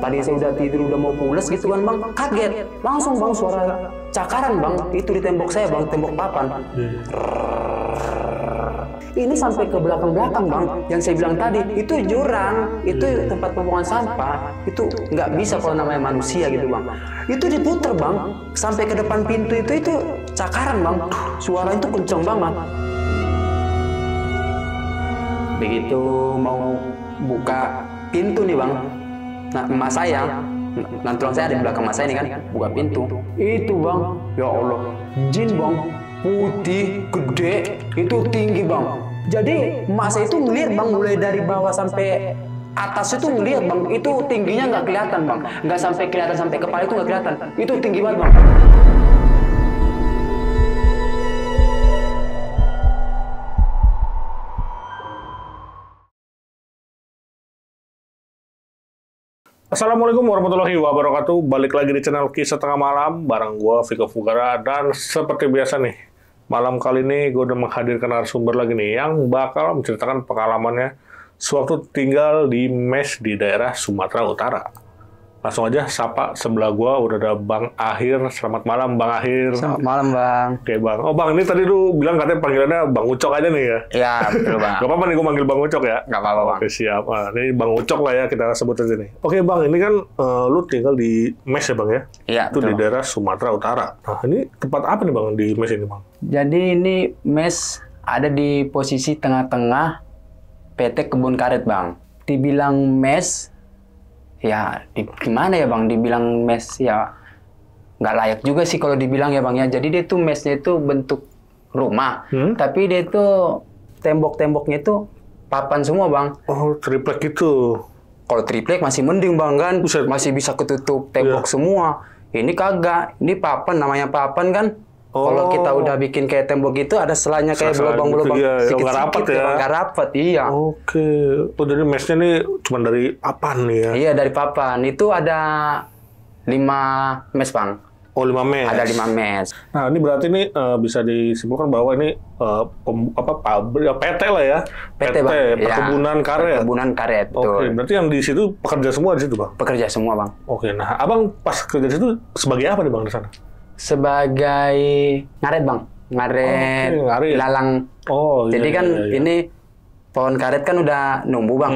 Tadi saya udah tidur, udah mau pulas gitu kan bang, kaget. Langsung bang suara cakaran bang, itu di tembok saya bang, tembok papan. Ini sampai ke belakang-belakang bang, yang saya bilang tadi, itu jurang, itu tempat pembuangan sampah, itu nggak bisa kalau namanya manusia gitu bang. Itu diputer bang, sampai ke depan pintu itu cakaran bang, suara itu kenceng banget. Begitu mau buka pintu nih bang, nah emak saya, nantulang saya ada di belakang emak saya nih kan, buka pintu. Itu bang, ya Allah, jin bang, putih, gede, itu tinggi bang. Jadi emak saya itu ngelihat bang, mulai dari bawah sampai atas itu ngelihat bang, itu tingginya nggak kelihatan bang, nggak sampai kelihatan sampai kepala itu nggak kelihatan, itu tinggi banget bang. Assalamualaikum warahmatullahi wabarakatuh. Balik lagi di channel Kisah Tengah Malam bareng gue Viko Fugara. Dan seperti biasa nih, malam kali ini gue udah menghadirkan narasumber lagi nih yang bakal menceritakan pengalamannya sewaktu tinggal di mes di daerah Sumatera Utara. Langsung aja sapa, sebelah gue udah ada Bang Ahir. Selamat malam Bang Ahir. Selamat malam bang. Oke Bang. Oh Bang, ini tadi lu bilang katanya panggilannya Bang Ucok aja nih ya? Iya betul bang. Gak apa-apa nih gue manggil Bang Ucok ya? Gak apa-apa bang. Oke siap. Nah, ini Bang Ucok lah ya kita sebut aja nih. Oke Bang, ini kan lu tinggal di mes ya Bang ya? Iya Itu betul. di daerah Sumatera Utara. Nah ini tempat apa nih Bang di mes ini Bang? Jadi ini mes ada di posisi tengah-tengah PT Kebun Karet bang. Dibilang mes, ya gimana ya bang? Dibilang mes ya nggak layak juga sih kalau dibilang ya bang ya. Jadi dia tuh mesnya itu bentuk rumah, tapi dia tuh tembok-temboknya itu papan semua bang. Oh triplek gitu. Kalau triplek masih mending bang kan, Buset. masih bisa ketutup tembok semua. Ini kagak, ini papan, namanya papan kan. Kalau kita udah bikin kayak tembok gitu, ada selanya kayak Sela-sela belobang-belobang gitu, iya. Nggak rapat sikit-sikit ya. nggak rapat, iya. Oke. Oh jadi mesnya nih cuma dari papan nih ya? Iya dari papan. Itu ada 5 mes bang. Oh 5 mes. Ada 5 mes. Nah ini berarti nih bisa disimpulkan bahwa ini pabrik PT lah ya? PT bang. Perkebunan karet. Perkebunan karet, betul. Oke, berarti yang di situ pekerja semua di situ bang? Pekerja semua bang. Oke, nah abang pas kerja di situ sebagai apa nih bang di sana? Sebagai ngaret bang. Ngaret, Oke, ngaret. ilalang. Oh, Jadi iya, kan iya, iya. ini pohon karet kan udah numbuh bang.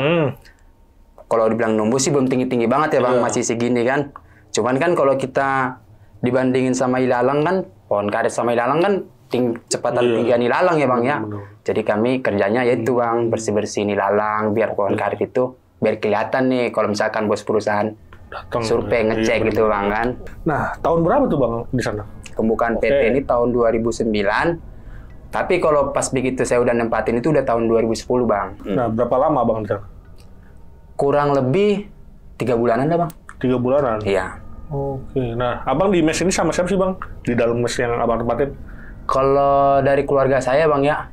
Kalau dibilang numbuh sih belum tinggi-tinggi banget ya bang, Iya. masih segini kan. Cuman kan kalau kita dibandingin sama ilalang kan, pohon karet sama ilalang kan cepatan tinggian ilalang ya bang ya. Benar. Jadi kami kerjanya yaitu bang, bersih-bersihin ilalang biar pohon karet itu biar kelihatan nih kalau misalkan bos perusahaan Datang. survei ngecek Iya, gitu bang kan. Nah, tahun berapa tuh bang di sana? Pembukaan PT ini tahun 2009. Tapi kalau pas begitu saya udah nempatin itu udah tahun 2010 bang. Nah, berapa lama bang di sana? Kurang lebih 3 bulanan dah bang. 3 bulanan? Iya. Oke, nah abang di mes ini sama siapa sih bang? Di dalam mes yang abang tempatin? Kalau dari keluarga saya bang ya,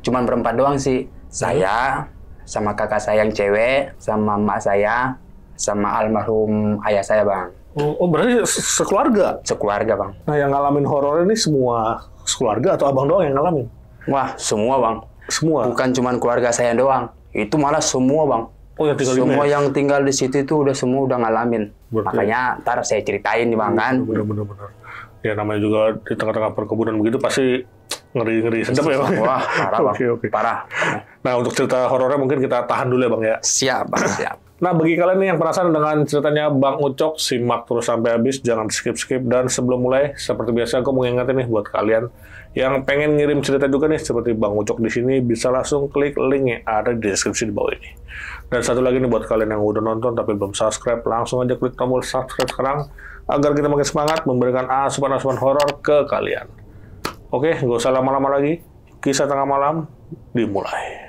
cuman berempat doang sih. Saya, sama kakak saya yang cewek, sama emak saya, sama almarhum ayah saya bang. Oh berarti sekeluarga? Sekeluarga bang. Nah, yang ngalamin horor ini semua sekeluarga atau abang doang yang ngalamin? Wah semua bang. Semua? Bukan cuman keluarga saya doang. Itu malah semua bang. Oh, yang tinggal di Semua mes? yang tinggal di situ itu udah semua udah ngalamin. Berarti- Makanya ntar saya ceritain nih bang kan. Bener-bener. Ya namanya juga di tengah-tengah perkebunan begitu pasti ngeri-ngeri sedap ya bang? Wah parah bang. Oke. Parah. Nah, untuk cerita horornya mungkin kita tahan dulu ya bang ya? Siap bang, siap. Nah, bagi kalian nih yang penasaran dengan ceritanya Bang Ucok, simak terus sampai habis, jangan skip-skip. Dan sebelum mulai, seperti biasa aku mau ngingetin nih buat kalian yang pengen ngirim cerita juga nih, seperti Bang Ucok di sini, bisa langsung klik link yang ada di deskripsi di bawah ini. Dan satu lagi nih buat kalian yang udah nonton tapi belum subscribe, langsung aja klik tombol subscribe sekarang, agar kita makin semangat memberikan asupan-asupan horor ke kalian. Oke, gak usah lama-lama lagi, kisah tengah malam dimulai.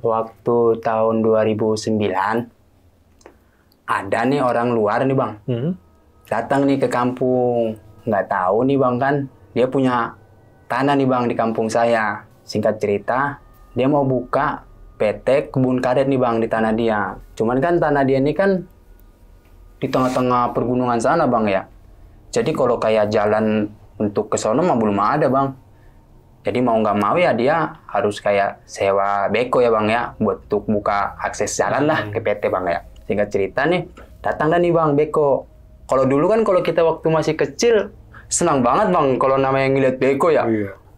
Waktu tahun 2009, ada nih orang luar nih bang, datang nih ke kampung, nggak tahu nih bang kan, dia punya tanah nih bang di kampung saya. Singkat cerita, dia mau buka PT kebun karet nih bang di tanah dia. Cuman kan tanah dia ini kan di tengah-tengah pergunungan sana bang ya. Jadi kalau kayak jalan untuk ke sono mah belum ada bang. Jadi mau nggak mau ya dia harus kayak sewa beko ya bang ya, buat untuk buka akses jalan lah ke PT bang ya. Singkat cerita nih, datang dah nih bang beko. Kalau dulu kan kalau kita waktu masih kecil, senang banget bang kalau namanya ngeliat beko ya.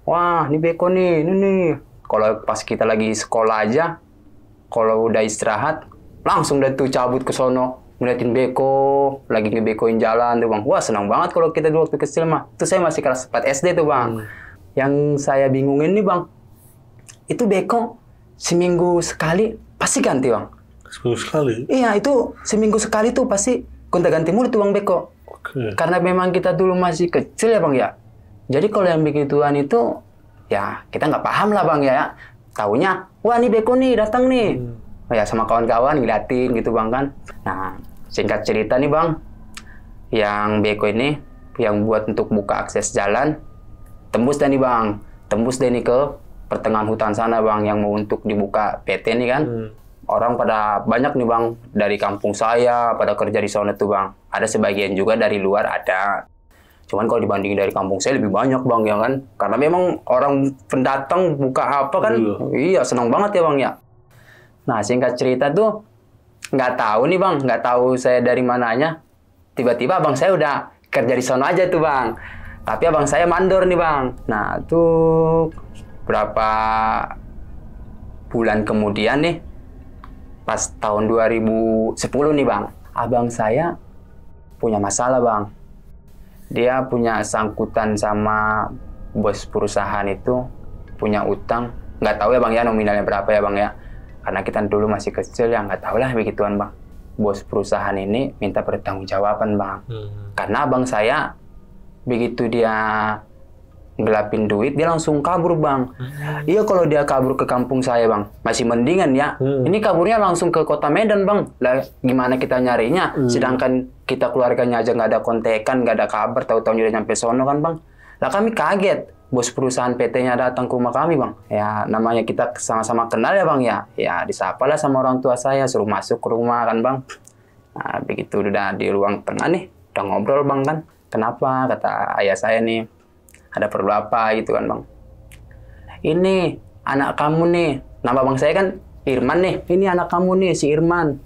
Wah ini beko nih, ini nih. Kalau pas kita lagi sekolah aja, kalau udah istirahat, langsung dah tuh cabut ke sono. Ngeliatin beko, lagi ngebekoin jalan tuh bang. Wah senang banget kalau kita dulu waktu kecil mah. Itu saya masih kelas 4 SD tuh bang. Yang saya bingungin nih bang, itu beko seminggu sekali pasti ganti bang. Seminggu sekali? Iya itu seminggu sekali tuh pasti gonta-ganti mulu tuh bang beko. Karena memang kita dulu masih kecil ya bang ya. Jadi kalau yang begituan itu, ya kita nggak paham lah bang ya. Taunya, wah nih beko nih datang nih. Oh, ya sama kawan-kawan ngeliatin gitu bang kan. Nah singkat cerita nih bang, yang beko ini yang buat untuk buka akses jalan, tembus deh nih bang, tembus deh nih ke pertengahan hutan sana bang, yang mau untuk dibuka PT nih kan. Orang pada banyak nih bang, dari kampung saya pada kerja di sana tuh bang. Ada sebagian juga dari luar ada. Cuman kalau dibandingin dari kampung saya lebih banyak bang ya kan. Karena memang orang pendatang buka apa kan, iya senang banget ya bang ya. Nah singkat cerita tuh, nggak tahu nih bang, nggak tahu saya dari mananya. Tiba-tiba abang saya udah kerja di sana aja tuh bang. Tapi abang saya mandor nih bang. Nah tuh berapa bulan kemudian nih, pas tahun 2010 nih bang, abang saya punya masalah bang. Dia punya sangkutan sama bos perusahaan itu, punya utang. Nggak tahu ya bang ya nominalnya berapa ya bang ya. Karena kita dulu masih kecil ya nggak tahu lah begituan bang. Bos perusahaan ini minta pertanggungjawaban bang. Karena abang saya begitu dia gelapin duit, dia langsung kabur bang. Iya kalau dia kabur ke kampung saya bang, masih mendingan ya. Ini kaburnya langsung ke kota Medan bang. Lah gimana kita nyarinya? Sedangkan kita keluarganya aja nggak ada kontekan, nggak ada kabar, tahu-tahu udah nyampe sono kan bang. Lah kami kaget. Bos perusahaan PT-nya datang ke rumah kami bang. Ya namanya kita sama-sama kenal ya bang ya. Ya disapalah sama orang tua saya, suruh masuk ke rumah kan bang. Nah begitu udah di ruang tengah nih, udah ngobrol bang kan. Kenapa? Kata ayah saya nih, ada perlu apa gitu kan bang. Ini anak kamu nih, nama bang saya kan Irman nih. Ini anak kamu nih si Irman,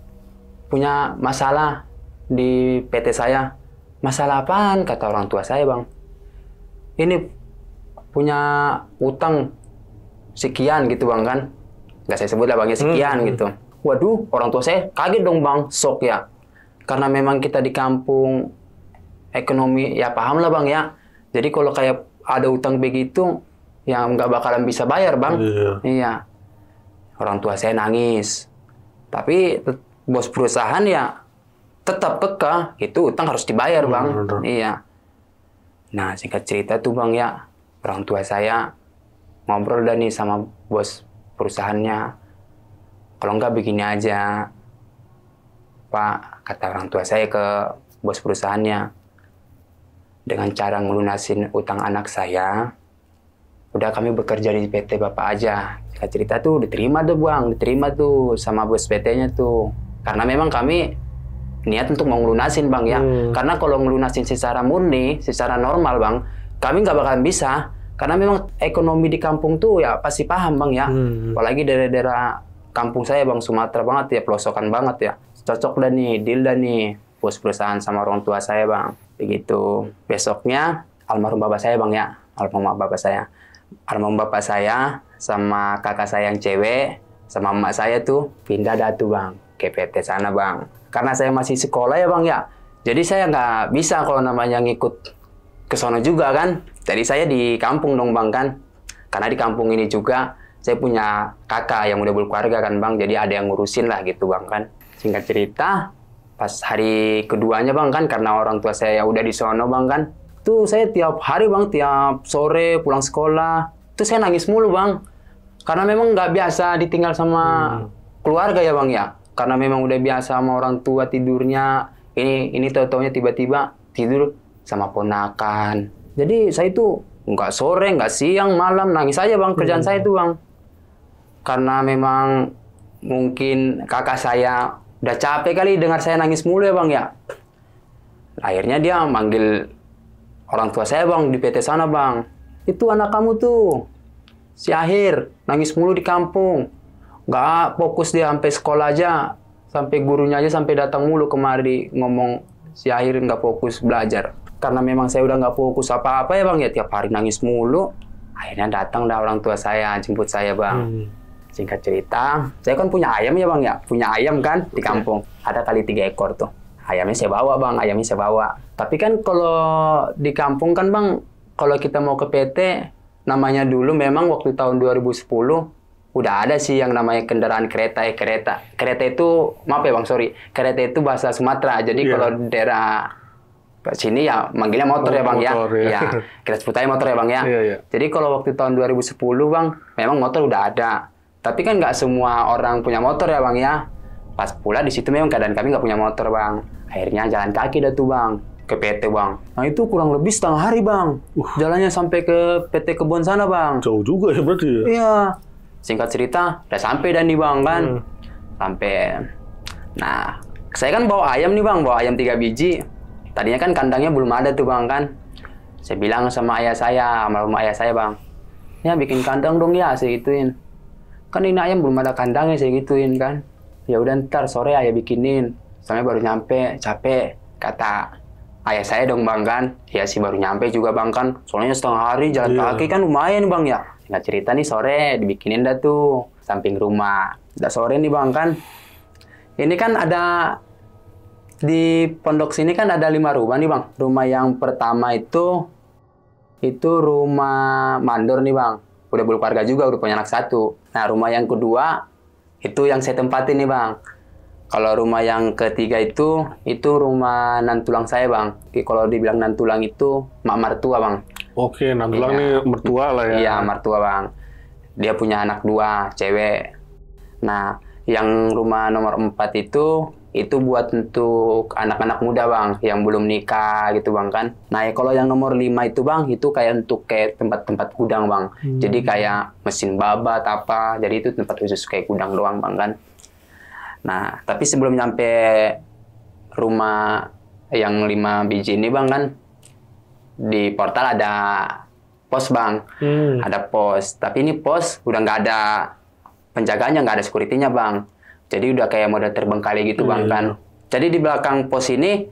punya masalah di PT saya. Masalah apaan? Kata orang tua saya bang. Ini punya utang sekian gitu bang kan. Nggak saya sebut lah bangnya sekian gitu. Waduh orang tua saya kaget dong bang, shock ya. Karena memang kita di kampung ekonomi ya paham lah bang ya. Jadi kalau kayak ada utang begitu yang nggak bakalan bisa bayar bang. Iya. Orang tua saya nangis. Tapi bos perusahaan ya tetap kekeh itu utang harus dibayar bang. Iya. Nah singkat cerita tuh bang ya, orang tua saya ngobrol dah nih sama bos perusahaannya. Kalau nggak begini aja, Pak, kata orang tua saya ke bos perusahaannya. Dengan cara ngelunasin utang anak saya, udah kami bekerja di PT Bapak aja. Singkat cerita tuh diterima tuh bang, diterima tuh sama bos PT-nya tuh. Karena memang kami niat untuk mau ngelunasin bang ya. Karena kalau ngelunasin secara murni, secara normal bang, kami nggak bakalan bisa. Karena memang ekonomi di kampung tuh ya pasti paham bang ya. Apalagi daerah-daerah kampung saya bang, Sumatera banget ya, pelosokan banget ya. Cocok dah nih, deal dah nih, bos perusahaan sama orang tua saya bang. Begitu. Besoknya almarhum bapak saya bang ya, almarhum bapak saya sama kakak saya yang cewek sama emak saya tuh pindah dah tuh bang ke PT sana bang. Karena saya masih sekolah ya bang ya, jadi saya nggak bisa kalau namanya ngikut ke sono juga kan. Jadi saya di kampung dong bang kan. Karena di kampung ini juga saya punya kakak yang udah berkeluarga kan bang, jadi ada yang ngurusin lah gitu bang kan. Singkat cerita, pas hari keduanya bang kan, karena orang tua saya udah di sono bang kan, tuh saya tiap hari bang, tiap sore pulang sekolah, tuh saya nangis mulu bang. Karena memang nggak biasa ditinggal sama keluarga ya bang ya. karena memang udah biasa sama orang tua tidurnya. Ini tahu-taunya tiba-tiba tidur sama ponakan. Jadi saya itu nggak sore, nggak siang, malam nangis aja bang kerjaan saya itu bang. Karena memang mungkin kakak saya udah capek kali dengar saya nangis mulu ya bang ya. Akhirnya dia manggil orang tua saya bang di PT sana bang. Itu anak kamu tuh, si Akhir, nangis mulu di kampung. Nggak fokus dia sampai sekolah aja. Sampai gurunya aja sampai datang mulu kemari ngomong si Akhir nggak fokus belajar. Karena memang saya udah nggak fokus apa-apa ya bang ya, tiap hari nangis mulu. Akhirnya datang dah orang tua saya, jemput saya bang. Singkat cerita, saya kan punya ayam ya bang ya, punya ayam kan di kampung. Ada kali 3 ekor tuh. Ayamnya saya bawa bang, ayamnya saya bawa. Tapi kan kalau di kampung kan bang, kalau kita mau ke PT, namanya dulu memang waktu tahun 2010, udah ada sih yang namanya kendaraan kereta. Kereta itu, maaf ya bang, sorry. Kereta itu bahasa Sumatera. Jadi kalau daerah sini ya manggilnya motor ya bang motor, ya. Ya, kita sebut aja motor ya bang ya. Jadi kalau waktu tahun 2010 bang, memang motor udah ada. Tapi kan nggak semua orang punya motor ya bang ya. Pas pula di situ memang keadaan kami nggak punya motor bang. Akhirnya jalan kaki dah tuh bang ke PT bang. Nah itu kurang lebih setengah hari bang. Jalannya sampai ke PT Kebon sana bang. Jauh juga ya berarti ya. Iya. Singkat cerita, udah sampai dah nih bang kan. Sampai. Nah, saya kan bawa ayam nih bang, bawa ayam 3 biji. Tadinya kan kandangnya belum ada tuh bang kan. Saya bilang sama ayah saya, sama rumah ayah saya bang. Ya bikin kandang dong ya, saya gituin. Kan ini ayam belum ada kandangnya, saya gituin kan. Ya udah ntar sore ayah bikinin. Soalnya baru nyampe, capek. Kata ayah saya dong bang kan. Ya sih baru nyampe juga bang kan. Soalnya setengah hari jalan kaki kan lumayan bang ya. Nggak cerita nih sore dibikinin dah tuh. Samping rumah. Udah sore nih bang kan. Ini kan ada... Di pondok sini kan ada 5 rumah nih bang. Rumah yang pertama itu rumah mandor nih bang. Udah berkeluarga juga, udah punya anak 1. Nah rumah yang kedua itu yang saya tempatin nih bang. Kalau rumah yang ketiga itu rumah nantulang saya bang. Kalau dibilang nantulang itu mak mertua bang. Oke, nantulang nih mertua lah ya. Iya mertua bang. Dia punya anak 2 cewek. Nah yang rumah nomor 4 itu buat untuk anak-anak muda bang, yang belum nikah gitu bang kan. Nah ya kalau yang nomor 5 itu bang, itu kayak untuk kayak tempat-tempat gudang bang. Jadi kayak mesin babat apa, jadi itu tempat khusus kayak gudang doang bang kan. Nah tapi sebelum nyampe rumah yang 5 biji ini bang kan, di portal ada pos bang, ada pos. Tapi ini pos udah nggak ada penjaganya, nggak ada security-nya bang. Jadi udah kayak model terbengkalai gitu bang kan. Jadi di belakang pos ini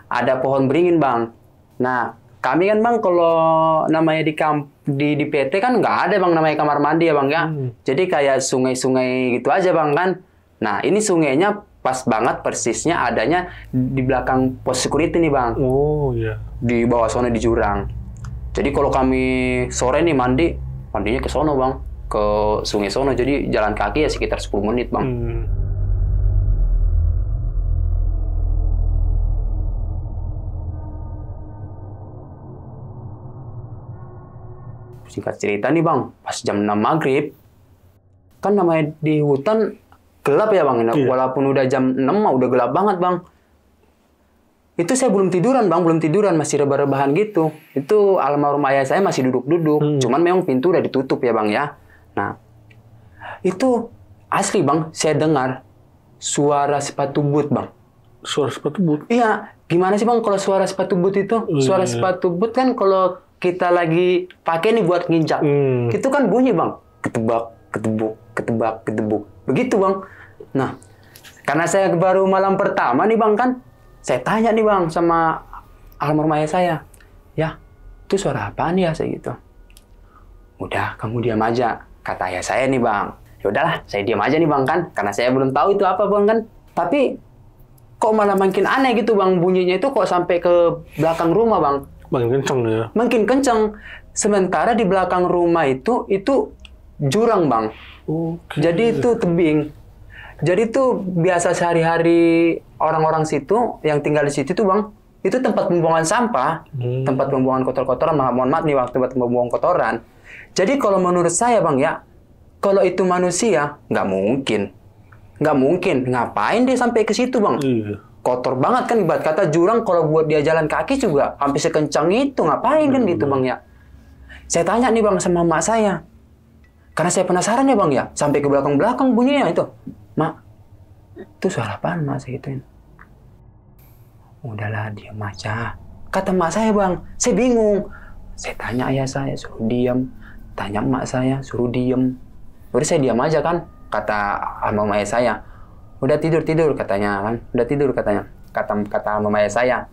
ada pohon beringin bang. Nah kami kan bang kalau namanya di PT kan nggak ada bang namanya kamar mandi ya bang ya. Jadi kayak sungai-sungai gitu aja bang kan. Nah ini sungainya pas banget persisnya adanya di belakang pos security nih bang. Oh iya. Di bawah sana di jurang. Jadi kalau kami sore nih mandinya ke sono bang. Ke sungai sono, jadi jalan kaki ya sekitar 10 menit bang. Singkat cerita nih bang, pas jam 6 maghrib, kan namanya di hutan gelap ya bang, walaupun udah jam 6 mah udah gelap banget bang. Itu saya belum tiduran bang, masih rebah-rebahan gitu. Itu almarhum ayah saya masih duduk-duduk, cuman memang pintu udah ditutup ya bang ya. Nah, itu asli bang, saya dengar suara sepatu boot bang. Suara sepatu boot? Iya, gimana sih bang kalau suara sepatu boot itu? Suara sepatu boot kan kalau kita lagi pakai nih buat nginjak, itu kan bunyi bang, ketebak, ketebuk, ketebak, ketebuk, begitu bang. Nah, karena saya baru malam pertama nih bang kan, saya tanya nih bang sama almarhum ayah saya, ya, itu suara apaan ya saya gitu. Udah, kamu diam aja. Kata ayah saya nih bang, ya udahlah, saya diam aja nih bang kan, karena saya belum tahu itu apa bang kan. Tapi kok malah makin aneh gitu bang, bunyinya itu kok sampai ke belakang rumah bang. Makin kenceng ya? Makin kenceng. Sementara di belakang rumah itu jurang bang. Jadi itu tebing. Jadi itu biasa sehari-hari orang-orang situ yang tinggal di situ tuh bang, itu tempat pembuangan sampah, tempat pembuangan kotor-kotoran. Mohon maaf nih waktu tempat pembuangan kotoran. Jadi kalau menurut saya bang ya, kalau itu manusia nggak mungkin Nggak mungkin. Ngapain dia sampai ke situ, Bang? Iya. Kotor banget kan, ibarat kata jurang kalau buat dia jalan kaki juga hampir sekencang itu. Ngapain kan gitu, Bang ya? Saya tanya nih, Bang, sama mak saya. Karena saya penasaran ya, Bang ya. Sampai ke belakang-belakang bunyinya itu. Mak, itu suara apaan, Mak? Saya gituin. Udahlah, diam aja. Kata mak saya, Bang. Saya bingung. Saya tanya ayah saya, suruh diam. Tanya mak saya, suruh diam. Udah saya diam aja kan. Kata sama ayah saya. Udah tidur katanya kan. Udah tidur katanya. Kata mama saya.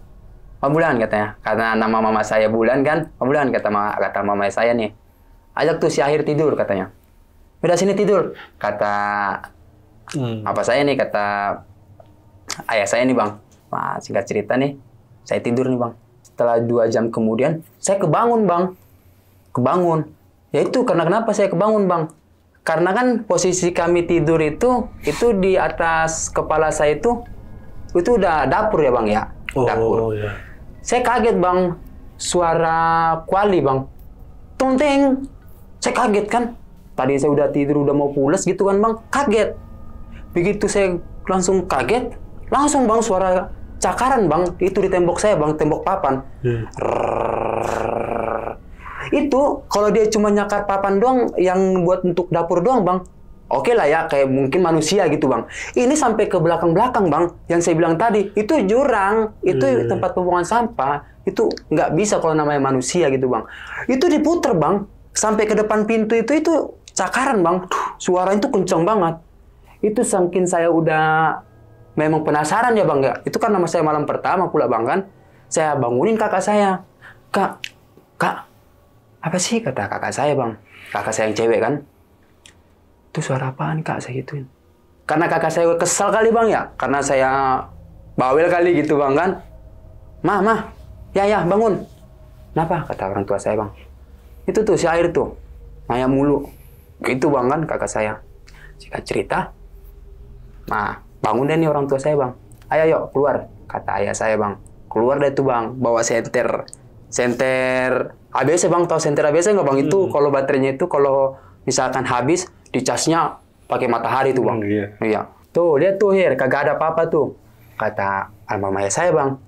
Bulan katanya. Karena nama mama saya Bulan kan. Bulan kata mama saya nih. Ajak tuh si Akhir tidur katanya. Udah sini tidur. Kata apa saya nih, kata ayah saya nih, Bang. Nah, singkat cerita nih, saya tidur nih, Bang. Setelah 2 jam kemudian, saya kebangun, Bang. Kebangun. Ya itu karena kenapa saya kebangun, Bang? Karena kan posisi kami tidur itu di atas kepala saya itu udah dapur ya, Bang ya. Dapur. Iya. Saya kaget, Bang. Suara kuali, Bang. Tong-teng. Saya kaget kan. Tadi saya udah tidur, udah mau pulas gitu kan, Bang. Kaget. Begitu saya langsung kaget, langsung, Bang, suara cakaran, Bang. Itu di tembok saya, Bang. Tembok papan. Itu kalau dia cuma nyakar papan doang yang buat untuk dapur doang, Bang. Oke lah ya, kayak mungkin manusia gitu, Bang. Ini sampai ke belakang-belakang, Bang. Yang saya bilang tadi, itu jurang, itu tempat pembuangan sampah. Itu nggak bisa kalau namanya manusia gitu, Bang. Itu diputer, Bang. Sampai ke depan pintu itu cakaran, Bang. Suara itu kenceng banget. Itu saking saya udah memang penasaran ya, Bang ya. Itu kan nama saya malam pertama pula, Bang kan. Saya bangunin kakak saya. Kak, apa sih, kata kakak saya, Bang. Kakak saya yang cewek kan. Itu suara apaan, Kak? Saya gituin. Karena kakak saya kesal kali, Bang ya. Karena saya bawel kali gitu, Bang kan. Ma, ya bangun. Kenapa? Kata orang tua saya, Bang. Itu tuh si Air tuh. Nanya mulu. Gitu, Bang kan kakak saya. Singkat cerita. Nah, bangun deh nih orang tua saya, Bang. Ayo yuk keluar. Kata ayah saya, Bang. Keluar deh tuh, Bang. Bawa senter ABS, Bang. Tahu senter ABS nggak, Bang? Itu kalau baterainya itu kalau misalkan habis, dicasnya pakai matahari tuh, Bang. Iya. Tuh, lihat tuh, Hir. Kagak ada apa-apa tuh. Kata almarhum ayah saya, Bang.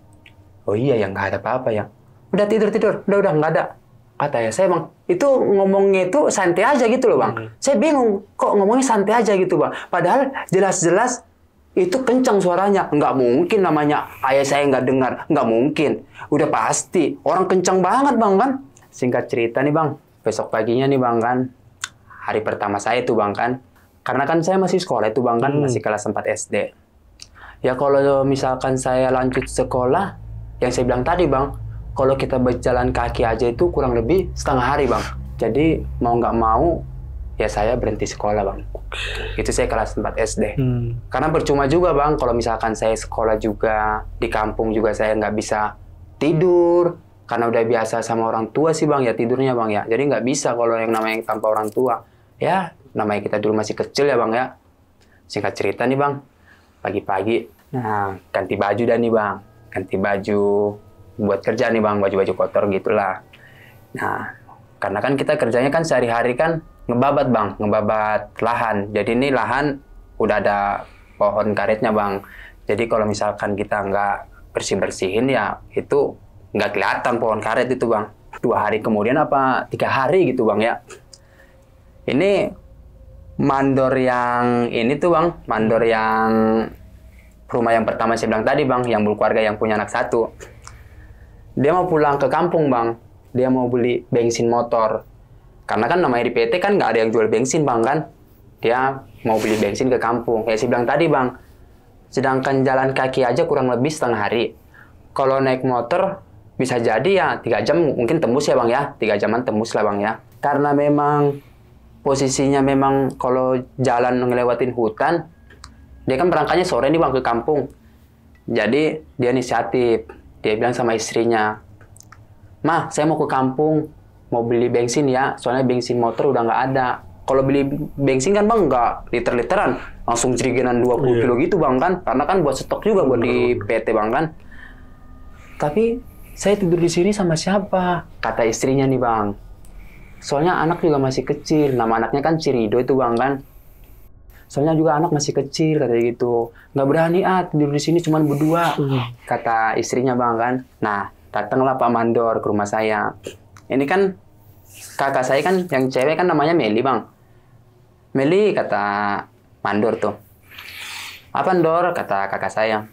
Oh iya, yang nggak ada apa-apa ya. Udah tidur. Udah nggak ada. Kata ayah saya, Bang. Itu ngomongnya itu santai aja gitu loh, Bang. Saya bingung. Kok ngomongnya santai aja gitu, Bang. Padahal jelas-jelas itu kencang suaranya. Nggak mungkin namanya ayah saya nggak dengar. Nggak mungkin. Udah pasti. Orang kencang banget, Bang, kan? Singkat cerita nih, Bang. Besok paginya nih, Bang, kan. Hari pertama saya tuh, Bang, kan. Karena kan saya masih sekolah itu, Bang, kan. Masih kelas 4 SD. Ya kalau misalkan saya lanjut sekolah, yang saya bilang tadi, Bang. Kalau kita berjalan kaki aja itu kurang lebih setengah hari, Bang. Jadi mau nggak mau, ya saya berhenti sekolah, Bang. Itu saya kelas 4 SD. Karena percuma juga, Bang, kalau misalkan saya sekolah juga, di kampung juga saya nggak bisa tidur. Karena udah biasa sama orang tua sih, Bang, ya tidurnya, Bang, ya. Jadi nggak bisa kalau yang namanya tanpa orang tua. Ya, namanya kita dulu masih kecil ya, Bang, ya. Singkat cerita nih, Bang. Pagi-pagi, nah ganti baju dah nih, Bang. Ganti baju buat kerja nih, Bang, baju-baju kotor gitulah. Nah, karena kan kita kerjanya kan sehari-hari kan ngebabat, Bang, ngebabat lahan. Jadi ini lahan udah ada pohon karetnya, Bang. Jadi kalau misalkan kita nggak bersih-bersihin ya itu nggak kelihatan pohon karet itu, Bang. 2 hari kemudian apa 3 hari gitu, Bang, ya. Ini mandor yang ini tuh, Bang, mandor yang rumah yang pertama saya bilang tadi, Bang, yang berkeluarga yang punya anak 1. Dia mau pulang ke kampung, Bang. Dia mau beli bensin motor. Karena kan namanya di PT kan nggak ada yang jual bensin, Bang, kan. Dia mau beli bensin ke kampung. Kayak saya bilang tadi, Bang. Sedangkan jalan kaki aja kurang lebih setengah hari. Kalau naik motor, bisa jadi ya 3 jam mungkin tembus ya, Bang, ya. 3 jaman tembus lah, Bang, ya. Karena memang posisinya memang kalau jalan ngelewatin hutan, dia kan berangkatnya sore nih, Bang, ke kampung. Jadi dia inisiatif. Dia bilang sama istrinya, "Ma, saya mau ke kampung, mau beli bensin ya, soalnya bensin motor udah nggak ada." Kalau beli bensin kan, Bang, nggak liter-literan, langsung jerigenan 20 kilo gitu, Bang, kan. Karena kan buat stok juga buat di PT, Bang, kan. Tapi saya tidur di sini sama siapa? Kata istrinya nih, Bang. Soalnya anak juga masih kecil, nama anaknya kan Cirido itu, Bang, kan. Soalnya juga anak masih kecil, katanya gitu. Nggak berani tidur di sini cuma berdua, kata istrinya bang kan. Nah, datanglah Pak Mandor ke rumah saya. Ini kan kakak saya kan yang cewek kan namanya Meli bang. Meli, kata Mandor tuh. Apa Ndor, kata kakak saya.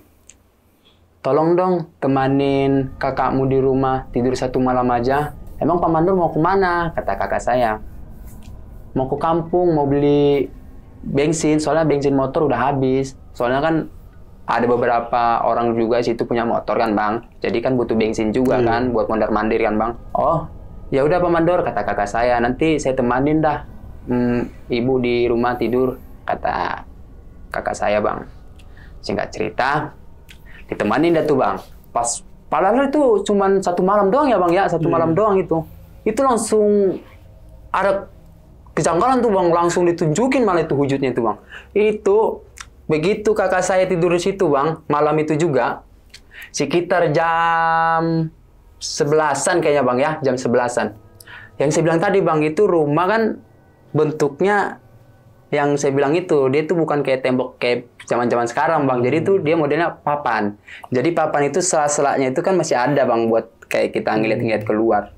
Tolong dong temanin kakakmu di rumah tidur 1 malam aja. Emang Pak Mandor mau kemana, kata kakak saya. Mau ke kampung, mau beli bensin, soalnya bensin motor udah habis. Soalnya kan ada beberapa orang juga situ punya motor kan bang. Jadi kan butuh bensin juga kan buat mondar-mandir kan bang. Oh, ya udah Pak Mandor, kata kakak saya. Nanti saya temanin dah ibu di rumah tidur, kata kakak saya bang. Singkat cerita, ditemanin dah tuh bang. Padahal itu cuma 1 malam doang ya bang ya, 1 malam doang itu. Itu langsung ada kejanggalan tuh bang, langsung ditunjukin malah itu wujudnya itu bang. Itu begitu kakak saya tidur di situ bang, malam itu juga sekitar jam 11-an kayaknya bang ya, jam 11-an. Yang saya bilang tadi bang, itu rumah kan bentuknya yang saya bilang itu, dia itu bukan kayak tembok kayak zaman-zaman sekarang bang. Jadi itu dia modelnya papan. Jadi papan itu sela-selanya itu kan masih ada bang buat kayak kita ngeliat-ngeliat keluar.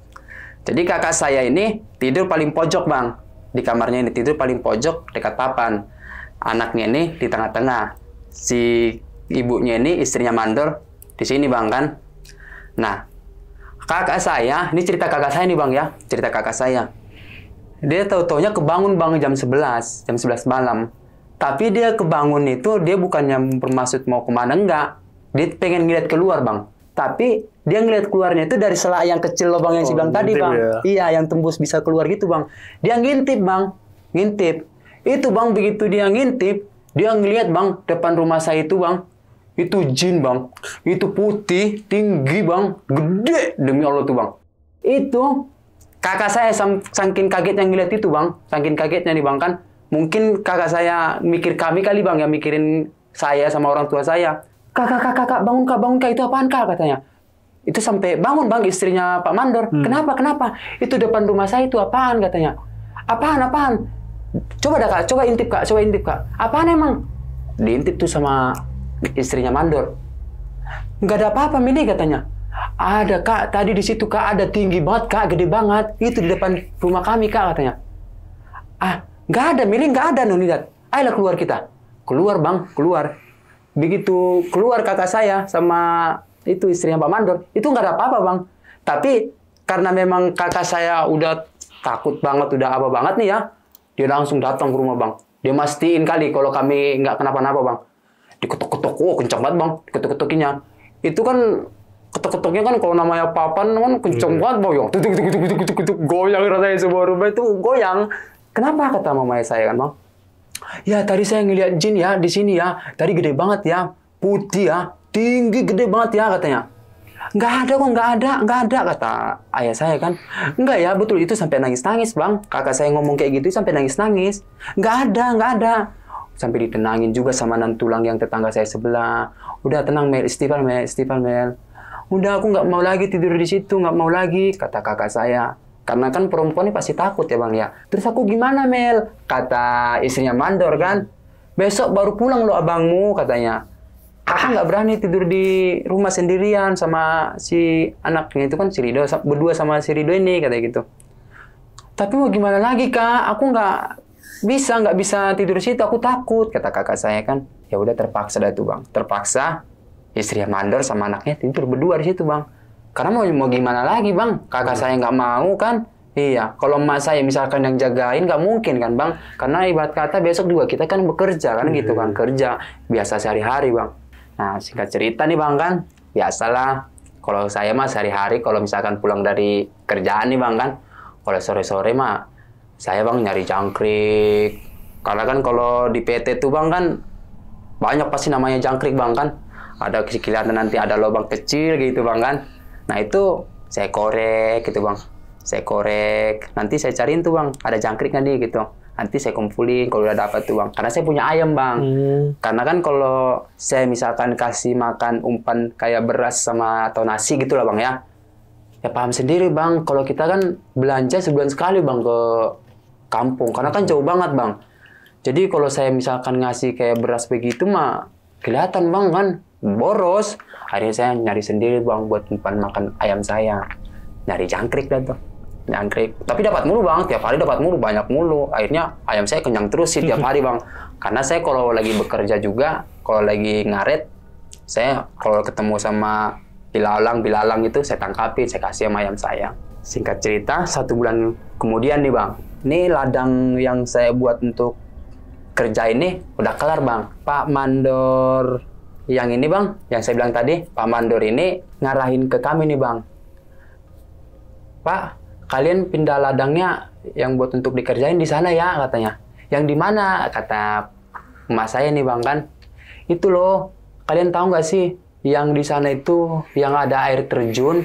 Jadi kakak saya ini tidur paling pojok bang. Di kamarnya ini tidur paling pojok dekat papan. Anaknya ini di tengah-tengah. Si ibunya ini istrinya Mandor di sini bang kan. Nah, kakak saya, ini cerita kakak saya nih bang ya. Cerita kakak saya. Dia tahu-taunya kebangun bang jam 11 malam. Tapi dia kebangun itu, dia bukannya bermaksud mau kemana, enggak. Dia pengen ngeliat keluar bang. Tapi dia ngeliat keluarnya itu dari sela yang kecil loh bang, yang saya bilang tadi bang. Ya? Iya, yang tembus bisa keluar gitu bang. Dia ngintip bang, ngintip. Itu bang, begitu dia ngintip, dia ngeliat bang, depan rumah saya itu bang. Itu jin bang. Itu putih, tinggi bang, gede demi Allah tuh bang. Itu kakak saya saking kagetnya ngeliat itu bang, saking kagetnya nih bang kan, mungkin kakak saya mikir kami kali bang, ya mikirin saya sama orang tua saya. Kakak bangun kak, itu apaan kak, katanya. Itu sampai bangun bang istrinya Pak Mandor. Kenapa? Itu depan rumah saya itu apaan, katanya. Apaan? Coba dah kak, coba intip kak. Apaan emang? Diintip tuh sama istrinya Mandor. Nggak ada apa-apa Mili, katanya. Ada kak, tadi di situ kak, ada tinggi banget kak, gede banget. Itu di depan rumah kami kak, katanya. Nggak ada Mili, nggak ada Nunidat. Ayolah keluar kita. Keluar bang, keluar. Begitu keluar kakak saya sama itu istrinya Pak Mandor, itu nggak ada apa-apa bang. Tapi karena memang kakak saya udah takut banget, udah apa banget nih ya, dia langsung datang ke rumah bang. Dia mastiin kali kalau kami nggak kenapa-napa bang. Diketok-ketok, kencang banget bang, diketok-ketokinya. Itu kan ketok-ketoknya kan kalau namanya papan kan kencang banget bang, tutuk, goyang rasanya sebuah rumah itu goyang. Kenapa, kata mama saya kan bang? Ya tadi saya ngeliat jin ya di sini ya, tadi gede banget ya, putih ya, tinggi gede banget ya, katanya. Nggak ada kok, nggak ada, kata ayah saya kan. Nggak ya, betul, itu sampai nangis-nangis bang. Kakak saya ngomong kayak gitu sampai nangis-nangis. Nggak ada. Sampai ditenangin juga sama nantulang yang tetangga saya sebelah. Udah tenang Mel, istighfar Mel. Udah, aku nggak mau lagi tidur di situ, nggak mau lagi, kata kakak saya. Karena kan perempuan ini pasti takut ya bang ya. Terus aku gimana Mel? Kata istrinya Mandor kan. Besok baru pulang lo abangmu, katanya. Aku nggak berani tidur di rumah sendirian sama si anaknya itu kan si Rido, berdua sama si Rido ini, katanya gitu. Tapi mau gimana lagi kak? Aku nggak bisa tidur di situ, aku takut, kata kakak saya kan. Ya udah terpaksa dah tuh bang. Terpaksa istrinya Mandor sama anaknya tidur berdua di situ bang. Karena mau gimana lagi bang, kakak saya nggak mau kan. Iya, kalau emak saya misalkan yang jagain nggak mungkin kan bang. Karena ibarat kata besok juga kita kan bekerja kan gitu kan, kerja biasa sehari-hari bang. Nah singkat cerita nih bang kan, biasalah. Kalau saya mah sehari-hari kalau misalkan pulang dari kerjaan nih bang kan, kalau sore-sore mah saya bang nyari jangkrik. Karena kan kalau di PT tuh bang kan banyak pasti namanya jangkrik bang kan. Ada kelihatan nanti ada lubang kecil gitu bang kan. Nah itu saya korek gitu bang. Saya korek. Nanti saya cariin tuh bang, ada jangkrik nggak nih gitu. Nanti saya kumpulin kalau udah dapat tuh bang. Karena saya punya ayam bang. Karena kan kalau saya misalkan kasih makan umpan kayak beras sama atau nasi gitu lah bang ya. Ya paham sendiri bang, kalau kita kan belanja sebulan sekali bang ke kampung. Karena kan jauh banget bang. Jadi kalau saya misalkan ngasih kayak beras begitu mah kelihatan bang kan boros. Akhirnya saya nyari sendiri bang buat umpan makan ayam saya. Nyari jangkrik dah tuh. Jangkrik. Tapi dapat mulu bang, tiap hari dapat mulu, banyak mulu. Akhirnya ayam saya kenyang terus sih tiap hari bang. Karena saya kalau lagi bekerja juga, kalau lagi ngaret, saya kalau ketemu sama bilalang itu saya tangkapin, saya kasih sama ayam saya. Singkat cerita, 1 bulan kemudian nih bang, ini ladang yang saya buat untuk kerja ini udah kelar bang. Pak Mandor yang ini bang, yang saya bilang tadi, Pak Mandor ini ngarahin ke kami nih bang. Pak, kalian pindah ladangnya yang buat untuk dikerjain di sana ya katanya. Yang di mana? Kata emak saya nih bang kan. Itu loh, kalian tahu nggak sih yang di sana itu yang ada air terjun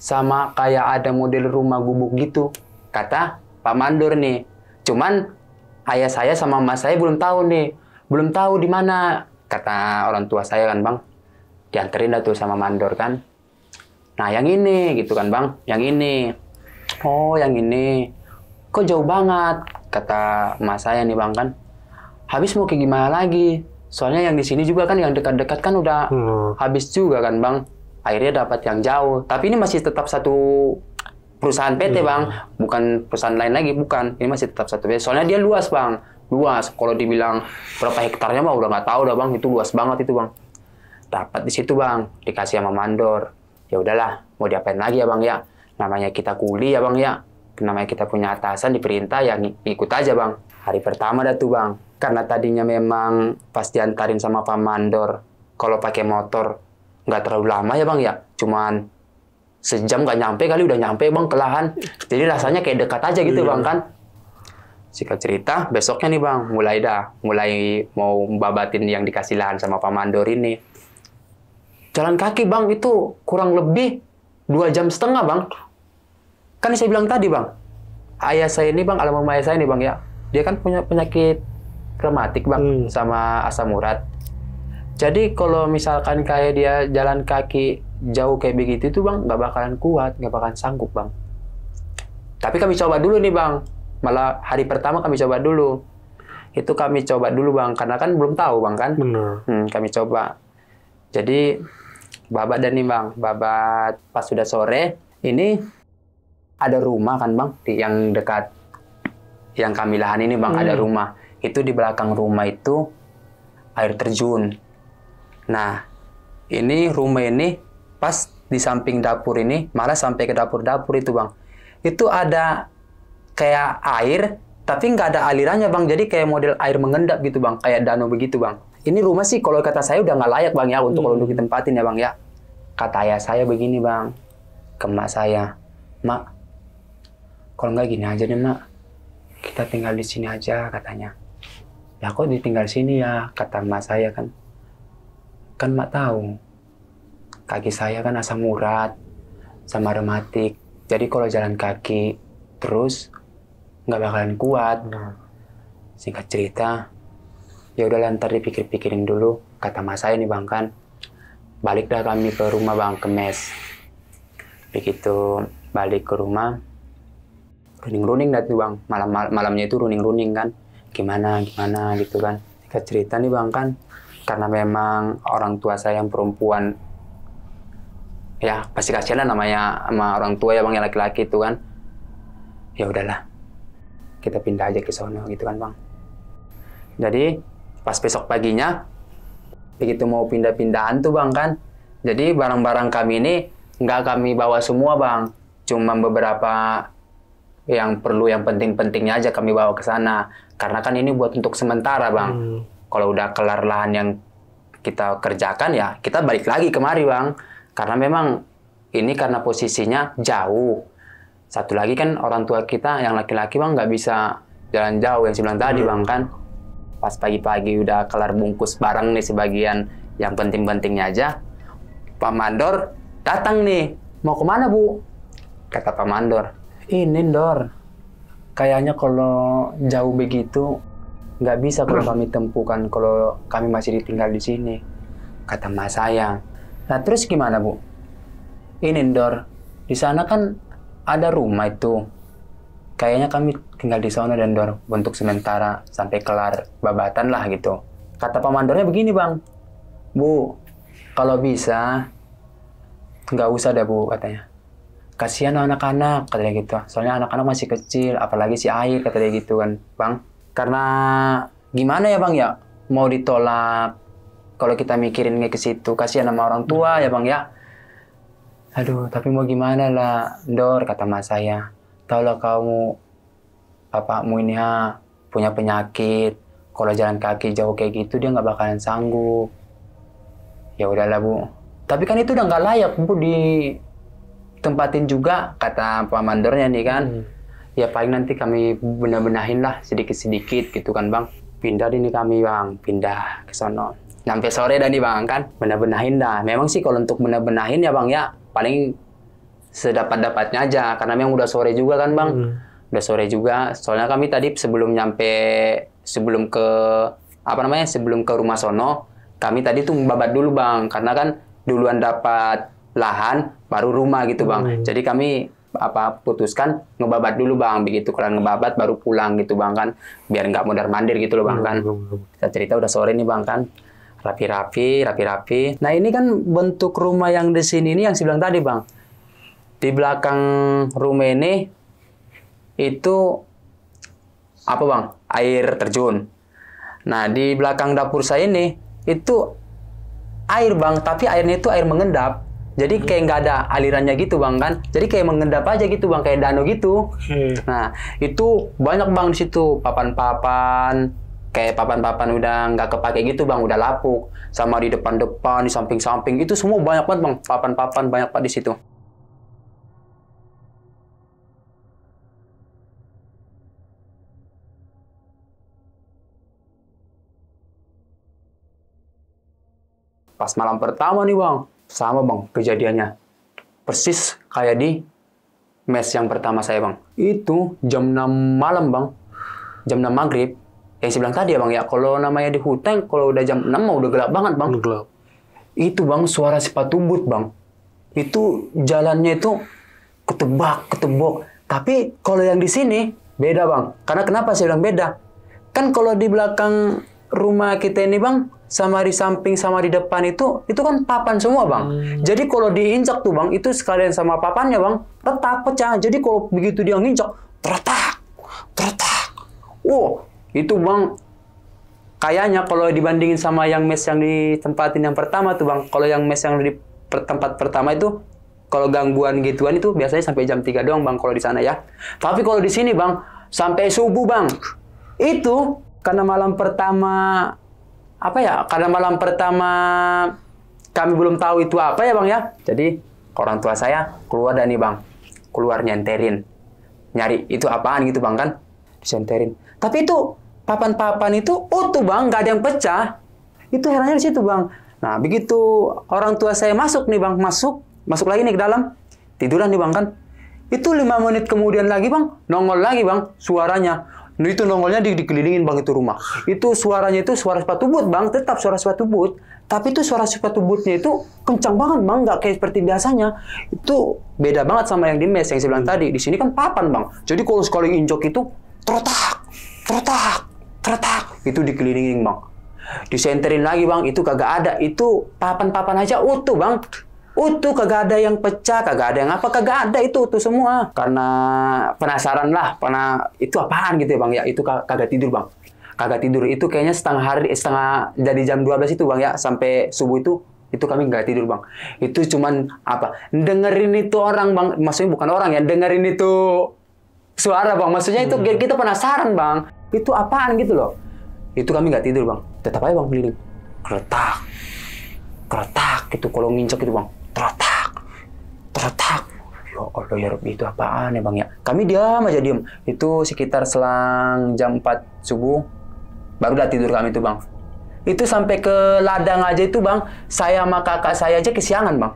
sama kayak ada model rumah gubuk gitu. Kata Pak Mandor nih. Cuman ayah saya sama emak saya belum tahu nih. Belum tahu di mana. Kata orang tua saya kan bang. Dianterin dah tuh sama Mandor kan. Nah yang ini gitu kan bang. Yang ini. Oh yang ini. Kok jauh banget. Kata emak saya nih bang kan. Habis mau kayak gimana lagi. Soalnya yang di sini juga kan yang dekat-dekat kan udah habis juga kan bang. Akhirnya dapat yang jauh. Tapi ini masih tetap satu perusahaan PT bang, bukan perusahaan lain lagi, bukan. Ini masih tetap satu PT. Soalnya dia luas bang, luas. Kalau dibilang berapa hektarnya mah udah nggak tahu dah bang. Itu luas banget itu bang. Dapat di situ bang, dikasih sama Mandor. Ya udahlah, mau diapain lagi ya bang ya. Namanya kita kuli ya bang ya. Namanya kita punya atasan diperintah ya ikut aja bang. Hari pertama dah tuh bang. Karena tadinya memang pas diantarin sama Pak Mandor, kalau pakai motor nggak terlalu lama ya bang ya. Cuman sejam nggak nyampe kali udah nyampe bang ke lahan. Jadi rasanya kayak dekat aja gitu bang kan. Singkat cerita, besoknya nih bang, mulai mau babatin yang dikasih lahan sama Pak Mandor ini. Jalan kaki bang itu kurang lebih 2,5 jam bang. Kan saya bilang tadi bang, ayah saya ini bang, almarhum ayah saya ini bang ya, dia kan punya penyakit rematik bang sama asam urat. Jadi kalau misalkan kayak dia jalan kaki jauh kayak begitu tuh bang, nggak bakalan kuat, nggak bakalan sanggup bang. Tapi kami coba dulu nih bang, malah hari pertama kami coba dulu. Itu kami coba dulu bang, karena kan belum tahu bang kan. Benar. Kami coba. Jadi babat dan nih bang, babat pas sudah sore, ini ada rumah kan bang, yang dekat yang kami lahan ini bang, ada rumah. Itu di belakang rumah itu air terjun. Nah, ini rumah ini pas di samping dapur ini, malah sampai ke dapur-dapur itu bang. Itu ada kayak air, tapi nggak ada alirannya bang. Jadi kayak model air mengendap gitu bang, kayak danau begitu bang. Ini rumah sih kalau kata saya udah nggak layak bang ya untuk kalau untuk ditempatin ya bang ya. Kata ayah saya begini bang, ke emak saya, mak, kalau nggak gini aja deh mak, kita tinggal di sini aja katanya. Ya kok ditinggal sini ya, kata emak saya kan. Kan mak tahu, kaki saya kan asam urat sama rematik. Jadi kalau jalan kaki terus nggak bakalan kuat. Singkat cerita, ya udah ntar dipikir-pikirin dulu, kata mas saya nih bang kan. Balik dah kami ke rumah bang, ke mes. Begitu balik ke rumah, runing-runing dah tuh bang. Malamnya itu runing-runing kan. Gimana gitu kan. Singkat cerita nih bang kan, karena memang orang tua saya yang perempuan, ya pasti kasihan namanya sama orang tua ya bang, yang laki-laki itu kan. Ya udahlah, kita pindah aja ke sono gitu kan bang. Jadi pas besok paginya, begitu mau pindah-pindahan tuh bang kan, jadi barang-barang kami ini nggak kami bawa semua bang, cuma beberapa yang perlu, yang penting-pentingnya aja kami bawa ke sana. Karena kan ini buat untuk sementara bang. Kalau udah kelar lahan yang kita kerjakan ya kita balik lagi kemari bang. Karena memang ini karena posisinya jauh. Satu lagi kan orang tua kita yang laki-laki bang nggak bisa jalan jauh yang saya bilang tadi bang kan. Pas pagi-pagi udah kelar bungkus barang nih sebagian yang penting-pentingnya aja, Pak Mandor datang nih. Mau kemana bu? Kata Pak Mandor, ini Dor, kayaknya kalau jauh begitu nggak bisa kalau kami tempuhkan kalau kami masih ditinggal di sini, kata mas saya. Nah terus gimana bu? Ini Dor, di sana kan ada rumah itu, kayaknya kami tinggal di sana dan Dor, untuk sementara sampai kelar babatan lah gitu. Kata pamandornya begini bang, Bu, kalau bisa nggak usah deh Bu katanya. Kasihan anak-anak katanya gitu. Soalnya anak-anak masih kecil, apalagi si Air katanya gitu kan bang. Karena gimana ya bang ya, mau ditolak kalau kita mikirin ke situ, kasihan sama orang tua ya bang ya. Aduh, tapi mau gimana lah, Dor, kata mas saya. Taulah kamu, bapakmu ini punya penyakit. Kalau jalan kaki jauh kayak gitu, dia nggak bakalan sanggup. Ya udahlah Bu. Tapi kan itu udah nggak layak Bu ditempatin juga, kata Pak Mandornya nih kan. Ya paling nanti kami benar-benahin lah sedikit-sedikit gitu kan bang. Pindah nih kami bang, pindah ke sono. Sampai sore dah nih bang kan, benar-benahin dah. Memang sih kalau untuk benar-benahin ya bang ya, paling sedapat-dapatnya aja. Karena memang udah sore juga kan bang. Udah sore juga. Soalnya kami tadi sebelum ke rumah sono, kami tadi tuh babat dulu bang. Karena kan duluan dapat lahan, baru rumah gitu bang. Jadi kami putuskan ngebabat dulu bang, begitu kalau ngebabat baru pulang gitu bang kan, biar nggak mondar-mandir gitu loh bang kan. Kita cerita udah sore nih bang kan, rapi-rapi. Nah ini kan bentuk rumah yang di sini ini yang saya bilang tadi bang, di belakang rumah ini itu apa bang, air terjun. Nah di belakang dapur saya ini itu air bang, tapi airnya itu air mengendap. Jadi kayak nggak ada alirannya gitu bang kan. Jadi kayak mengendap aja gitu bang, kayak danau gitu. Nah itu banyak bang di situ papan-papan. Kayak papan-papan udah nggak kepake gitu bang, udah lapuk. Sama di depan-depan, di samping-samping, itu semua banyak banget bang. Papan-papan banyak banget di situ. Pas malam pertama nih bang, sama bang kejadiannya. Persis kayak di mes yang pertama saya bang. Itu jam 6 malam bang. Jam 6 maghrib. Yang saya bilang tadi ya bang ya, kalau namanya di hutan, kalau udah jam 6 mah udah gelap banget bang. Udah gelap. Itu bang suara sepatu but bang. Itu jalannya itu ketebak. Tapi kalau yang di sini beda bang. Karena kenapa saya bilang beda? Kan kalau di belakang rumah kita ini bang, sama di samping sama di depan itu kan papan semua bang. Jadi kalau diinjak tuh bang, itu sekalian sama papannya bang, retak pecah. Jadi kalau begitu dia nginjak, tertak. Itu bang, kayaknya kalau dibandingin sama yang mes yang ditempatin yang pertama tuh bang, kalau yang mes yang di tempat pertama itu, kalau gangguan gituan itu biasanya sampai jam 3 doang bang kalau di sana ya. Tapi kalau di sini bang, sampai subuh bang. Itu karena malam pertama kami belum tahu itu apa ya bang ya. Jadi orang tua saya keluar dah nih bang, keluar nyenterin, nyari itu apaan gitu bang kan, disenterin. Tapi itu papan-papan itu utuh bang, nggak ada yang pecah. Itu herannya di situ bang. Nah begitu orang tua saya masuk nih bang, masuk lagi nih ke dalam, tiduran nih bang kan. Itu 5 menit kemudian lagi bang, nongol lagi bang suaranya. Nah, itu nongolnya dikelilingin bang itu rumah. Itu suaranya itu suara sepatu but bang, tetap suara sepatu but. Tapi itu suara sepatu butnya itu kencang banget bang, nggak kayak seperti biasanya. Itu beda banget sama yang di mes yang saya bilang tadi. Di sini kan papan bang. Jadi kalau sekali injok itu tertak. Itu dikelilingin bang. Disenterin lagi bang, itu kagak ada. Itu papan-papan aja utuh bang. Utuh, kagak ada yang pecah, kagak ada yang apa, kagak ada, itu utuh semua. Karena penasaran lah, itu apaan gitu ya bang ya, itu kagak tidur bang. Kagak tidur, itu kayaknya setengah dari jam 12 itu bang ya, sampai subuh itu kami nggak tidur bang. Itu cuman dengerin itu orang bang, maksudnya bukan orang ya, dengerin itu suara bang, maksudnya itu kita penasaran bang, itu apaan gitu loh. Itu kami nggak tidur bang, tetap aja bang keliling. Keretak, gitu kalau nginjek itu bang. Terletak. Ya Allah ya Rabbi, itu apaan ya bang ya? Kami diam. Itu sekitar selang jam 4 subuh, baru udah tidur kami itu bang. Itu sampai ke ladang aja itu bang, saya sama kakak saya aja kesiangan bang.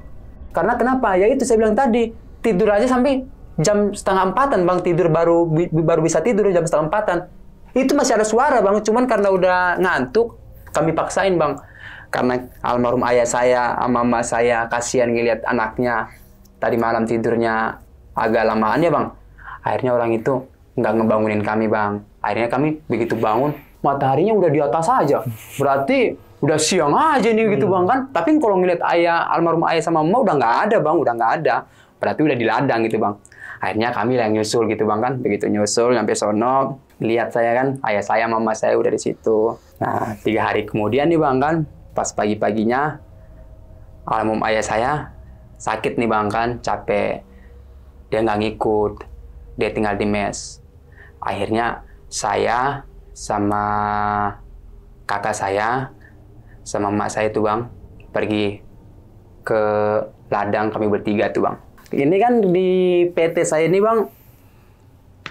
Karena kenapa? Ya itu saya bilang tadi, tidur aja sampai jam 3:30 bang, tidur baru bisa tidur jam 3:30. Itu masih ada suara bang, cuman karena udah ngantuk, kami paksain bang. Karena almarhum ayah saya sama mama saya kasihan ngeliat anaknya tadi malam tidurnya agak lamaan ya bang. Akhirnya orang itu nggak ngebangunin kami bang. Akhirnya kami begitu bangun, mataharinya udah di atas aja. Berarti udah siang aja nih gitu bang kan. Tapi kalau ngeliat almarhum ayah sama mama udah nggak ada bang, udah nggak ada. Berarti udah di ladang gitu bang. Akhirnya kami yang nyusul gitu bang kan. Begitu nyusul sampai sono, lihat saya kan, ayah saya, mama saya udah di situ. Nah 3 hari kemudian nih bang kan, pas pagi-paginya almarhum ayah saya sakit nih bang kan, capek. Dia nggak ngikut, dia tinggal di mes. Akhirnya saya sama kakak saya sama emak saya tuh bang pergi ke ladang, kami bertiga tuh bang. Ini kan di PT saya ini bang,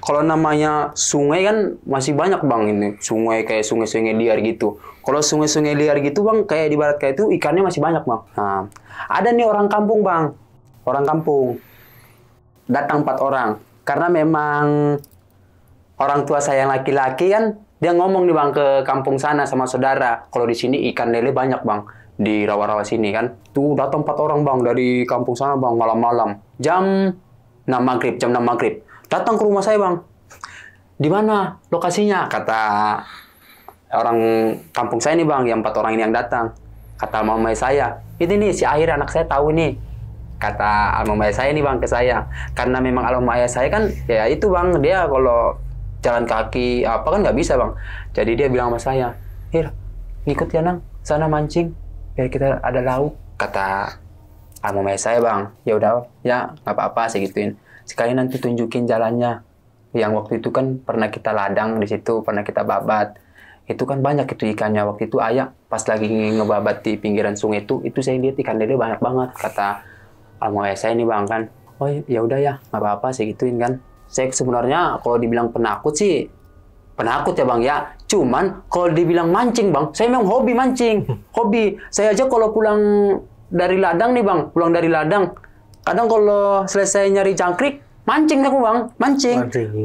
kalau namanya sungai kan masih banyak bang ini. Sungai kayak sungai-sungai liar gitu. Kalau sungai-sungai liar gitu bang, kayak di barat kayak itu ikannya masih banyak bang. Nah, ada nih orang kampung bang, orang kampung. Datang 4 orang. Karena memang orang tua saya yang laki-laki kan, dia ngomong nih bang ke kampung sana sama saudara. Kalau di sini ikan lele banyak bang. Di rawa-rawa sini kan. Tuh datang 4 orang bang dari kampung sana bang, malam-malam. Jam 6 maghrib. Datang ke rumah saya bang. Di mana lokasinya? Kata orang kampung saya nih bang, yang 4 orang ini yang datang. Kata mama saya, ini nih si Akhir anak saya tahu nih. Kata almarhum ayah saya nih bang ke saya. Karena memang almarhum ayah saya kan, ya itu bang, dia kalau jalan kaki apa kan nggak bisa bang. Jadi dia bilang sama saya, Hir, ngikut ya nang, sana mancing, biar kita ada lauk. Kata almarhum ayah saya bang, ya udah, ya nggak apa-apa saya gituin. Sekali nanti tunjukin jalannya. Yang waktu itu kan pernah kita ladang di situ, pernah kita babat. Itu kan banyak itu ikannya. Waktu itu ayah pas lagi ngebabat di pinggiran sungai itu saya lihat ikan lele banyak banget. Kata almarhum ayah saya ini bang kan, oh ya udah ya nggak apa-apa saya gituin kan. Saya sebenarnya kalau dibilang penakut sih penakut ya bang ya. Cuman kalau dibilang mancing bang, saya memang hobi mancing, hobi. Saya aja kalau pulang dari ladang nih bang, pulang dari ladang, kadang kalau selesai nyari jangkrik, mancing aku bang, mancing.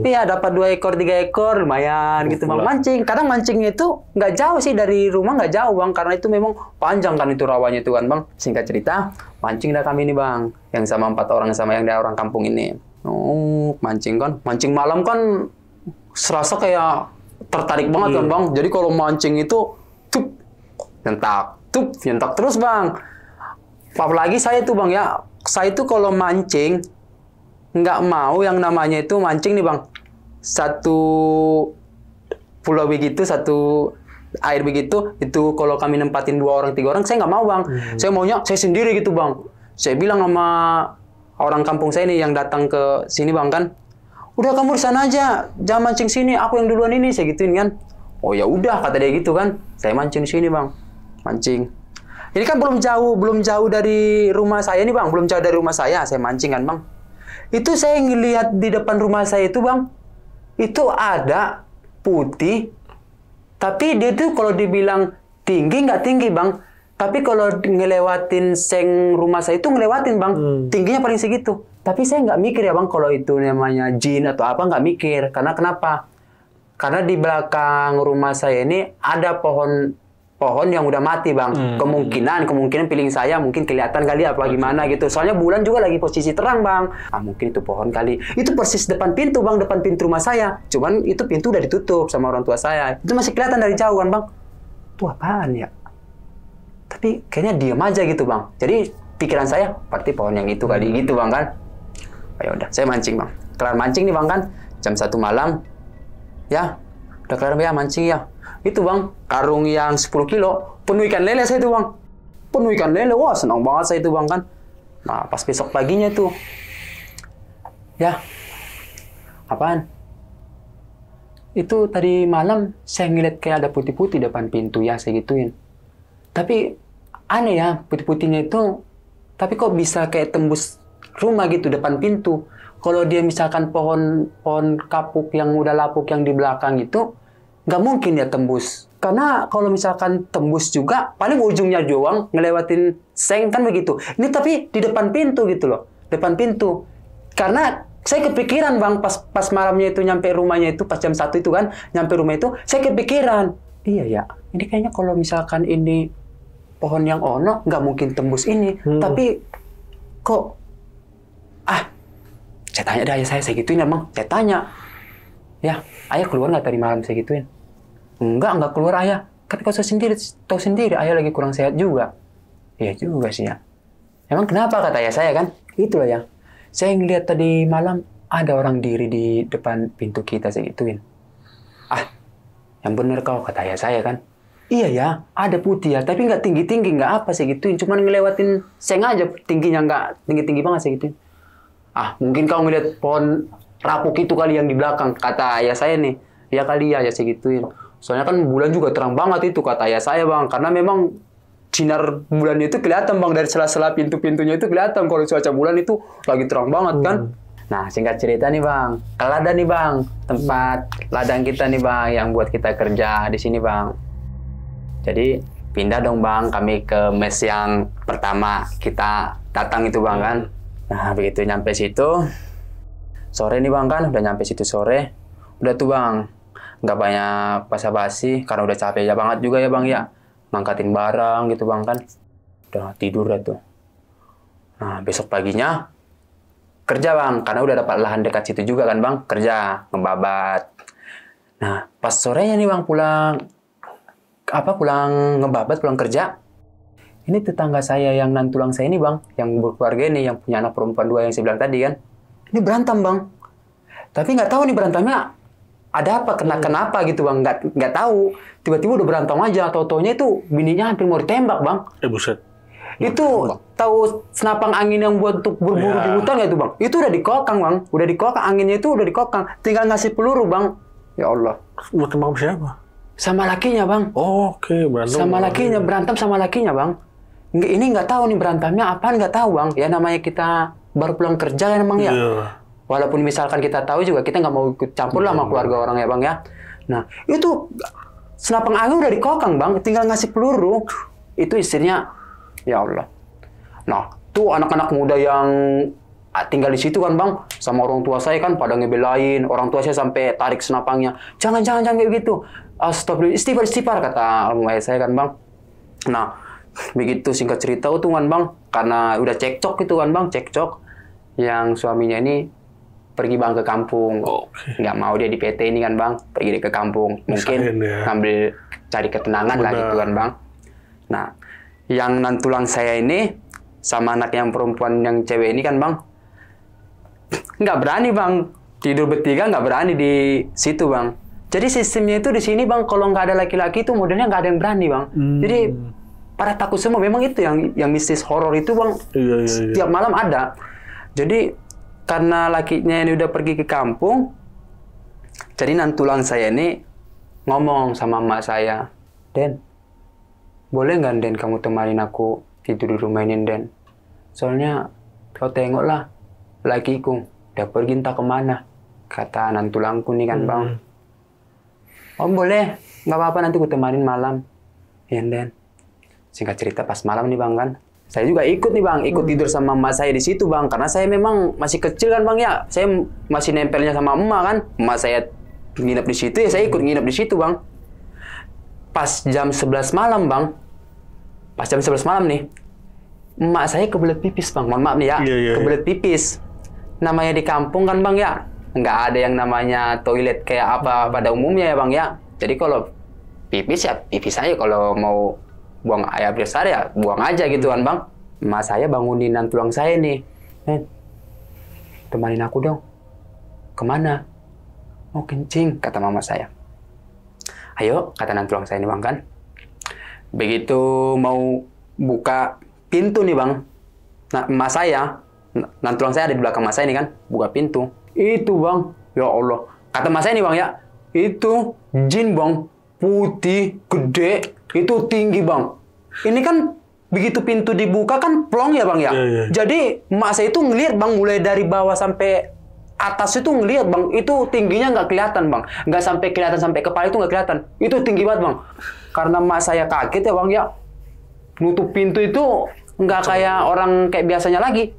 Iya dapat 2 ekor 3 ekor lumayan gitu bang, mancing. Kadang mancingnya itu nggak jauh sih dari rumah, nggak jauh bang, karena itu memang panjang kan itu rawanya itu kan bang. Singkat cerita, mancing dah kami ini bang, yang sama 4 orang sama yang dari orang kampung ini. Oh mancing kan, mancing malam kan serasa kayak tertarik banget kan bang. Jadi kalau mancing itu nyentak terus bang. Apalagi saya tuh bang ya, saya itu kalau mancing nggak mau yang namanya itu mancing nih bang, satu pulau begitu, satu air begitu, itu kalau kami nempatin 2 orang 3 orang, saya nggak mau bang. Saya maunya saya sendiri gitu bang. Saya bilang sama orang kampung saya nih yang datang ke sini bang kan, udah kamu di sana aja, jangan mancing sini, aku yang duluan ini, saya gituin kan. Oh ya udah kata dia gitu kan, saya mancing di sini bang, mancing. Ini kan belum jauh dari rumah saya nih bang, belum jauh dari rumah saya mancing kan bang. Itu saya ngelihat di depan rumah saya itu bang, itu ada putih, tapi dia tuh kalau dibilang tinggi nggak tinggi bang, tapi kalau ngelewatin seng rumah saya itu ngelewatin bang, tingginya paling segitu. Tapi saya nggak mikir ya bang kalau itu namanya jin atau apa, nggak mikir. Karena kenapa? Karena di belakang rumah saya ini ada pohon yang udah mati bang. Kemungkinan feeling saya mungkin kelihatan kali apa gimana gitu. Soalnya bulan juga lagi posisi terang bang. Mungkin itu pohon kali. Itu persis depan pintu bang, depan pintu rumah saya. Cuman itu pintu udah ditutup sama orang tua saya. Itu masih kelihatan dari jauh kan bang. Itu apaan ya? Tapi kayaknya diam aja gitu bang. Jadi pikiran saya pasti pohon yang itu kali gitu bang kan. Ya udah, saya mancing bang. Kelar mancing nih bang kan, jam 1 malam. Ya, udah kelar ya mancing ya. Itu bang, karung yang 10 kilo, penuh ikan lele saya itu bang. Penuh ikan lele, wah senang banget saya itu bang kan. Nah, pas besok paginya tuh, ya, apaan? Itu tadi malam saya ngeliat kayak ada putih-putih depan pintu ya, saya gituin. Tapi aneh ya, putih-putihnya itu, tapi kok bisa kayak tembus rumah gitu depan pintu. Kalau dia misalkan pohon kapuk yang udah lapuk yang di belakang itu, nggak mungkin dia tembus. Karena kalau misalkan tembus juga, paling ujungnya doang ngelewatin seng kan begitu. Ini tapi di depan pintu gitu loh, depan pintu. Karena saya kepikiran bang, pas malamnya itu nyampe rumahnya itu, pas jam 1 itu kan, nyampe rumah itu, saya kepikiran. Iya ya, ini kayaknya kalau misalkan ini pohon yang ono, nggak mungkin tembus ini. Tapi kok, saya tanya dah ya saya gituin ya bang, saya tanya. Ya, ayah keluar nggak tadi malam saya gituin? Enggak keluar ayah. Kan kau tahu sendiri, ayah lagi kurang sehat juga. Iya juga sih ya. Emang kenapa kata ayah saya kan? Itulah ya. Saya ngeliat tadi malam ada orang diri di depan pintu kita saya gituin. Ah, yang bener kau kata ayah saya kan? Iya ya, ada putih ya, tapi nggak tinggi-tinggi, nggak apa sih gituin. Cuman ngelewatin seng aja, tingginya nggak tinggi-tinggi banget sih gituin. Ah, mungkin kau ngeliat pohon rapuk itu kali yang di belakang, kata ayah saya nih. Ya kali ya sih gituin. Soalnya kan bulan juga terang banget itu, kata ayah saya bang. Karena memang sinar bulan itu kelihatan bang, dari sela-sela pintu-pintunya itu kelihatan kalau cuaca bulan itu lagi terang banget kan. Nah, singkat cerita nih bang, ke ladang nih bang, tempat ladang kita nih bang, yang buat kita kerja di sini bang. Jadi pindah dong bang, kami ke mes yang pertama kita datang itu bang kan. Nah begitu nyampe situ, sore nih bang kan, udah nyampe situ sore, udah tuh bang, nggak banyak basa-basi, karena udah capek ya banget juga ya bang ya, ngangkatin barang gitu bang kan, udah tidur dah tuh. Nah besok paginya kerja bang, karena udah dapat lahan dekat situ juga kan bang, kerja, ngebabat. Nah pas sorenya nih bang pulang ngebabat, pulang kerja. Ini tetangga saya yang nantulang saya ini bang, yang berkeluarga ini, yang punya anak perempuan 2 yang saya bilang tadi kan. Ini berantem bang. Tapi nggak tahu nih berantemnya ada apa, kenapa gitu bang. Nggak tahu. Tiba-tiba udah berantem aja. Tau-taunya itu bininya hampir mau ditembak bang. Buset. Itu tahu senapang angin yang buat untuk berburu di hutan nggak itu bang? Itu udah dikokang bang. Udah dikokang, anginnya itu udah dikokang. Tinggal ngasih peluru bang. Ya Allah. Mau tembak siapa? Sama lakinya bang. Oh, oke, berantem. Sama lakinya, berantem sama lakinya bang. Ini nggak tahu nih berantemnya apaan, nggak tahu bang. Ya namanya kita baru pulang kerja kan emang ya. Walaupun misalkan kita tahu juga, kita nggak mau ikut campur lah sama keluarga orang ya bang ya. Nah itu senapang angin udah dikokang bang, tinggal ngasih peluru. Itu istrinya, ya Allah. Nah tuh anak-anak muda yang tinggal di situ kan bang, sama orang tua saya kan pada ngebelain. Orang tua saya sampai tarik senapangnya. Jangan kayak gitu. Astagfirullah, istighfar kata ayah saya kan bang. Nah begitu singkat cerita tuh kan bang, karena udah cekcok gitu kan bang, cekcok. Yang suaminya ini pergi bang ke kampung, nggak mau dia di PT ini kan bang, pergi dia ke kampung. Mungkin ngambil cari ketenangan lah gitu kan bang. Nah yang nantulang saya ini sama anak yang perempuan yang cewek ini kan bang, nggak berani bang, tidur bertiga nggak berani di situ bang. Jadi sistemnya itu di sini bang, kalau nggak ada laki-laki itu modelnya nggak ada yang berani bang. Jadi pada takut semua. Memang itu yang mistis horor itu bang. Iya. Setiap malam ada. Jadi karena lakinya ini udah pergi ke kampung, jadi nantulang saya ini ngomong sama emak saya, Den, boleh nggak Den kamu temanin aku tidur di rumah ini Den? Soalnya kau tengoklah lakiku udah pergi entah kemana, kata nantulangku nih kan bang. Oh boleh, nggak apa-apa, nanti ku temanin malam. Ya Den. Singkat cerita pas malam nih bang kan, saya juga ikut nih bang, ikut tidur sama emak saya di situ bang, karena saya memang masih kecil kan bang ya, saya masih nempelnya sama emak kan, emak saya nginep di situ ya saya ikut nginep di situ bang. Pas jam 11 malam bang, pas jam 11 malam nih, emak saya kebelet pipis bang, mohon maaf nih ya, kebelet pipis. Namanya di kampung kan bang ya, nggak ada yang namanya toilet kayak apa pada umumnya ya bang ya. Jadi kalau pipis ya pipis aja, kalau mau buang air besar ya buang aja gitu kan bang. Emak saya bangunin nantulang saya nih, temanin aku dong. Kemana? Mau kencing, kata mama saya. Ayo, kata nantulang saya nih bang kan. Begitu mau buka pintu nih bang, nah emak saya, nantulang saya ada di belakang emak saya nih kan, buka pintu. Itu bang, ya Allah, kata emak saya nih bang ya, itu jin bang, putih, gede, itu tinggi bang. Ini kan begitu pintu dibuka kan plong ya bang ya. Jadi emak saya itu ngelihat bang, mulai dari bawah sampai atas itu ngelihat bang, itu tingginya nggak kelihatan bang, nggak sampai kelihatan sampai kepala itu nggak kelihatan, itu tinggi banget bang. Karena emak saya kaget ya bang ya, nutup pintu itu nggak kayak orang kayak biasanya lagi.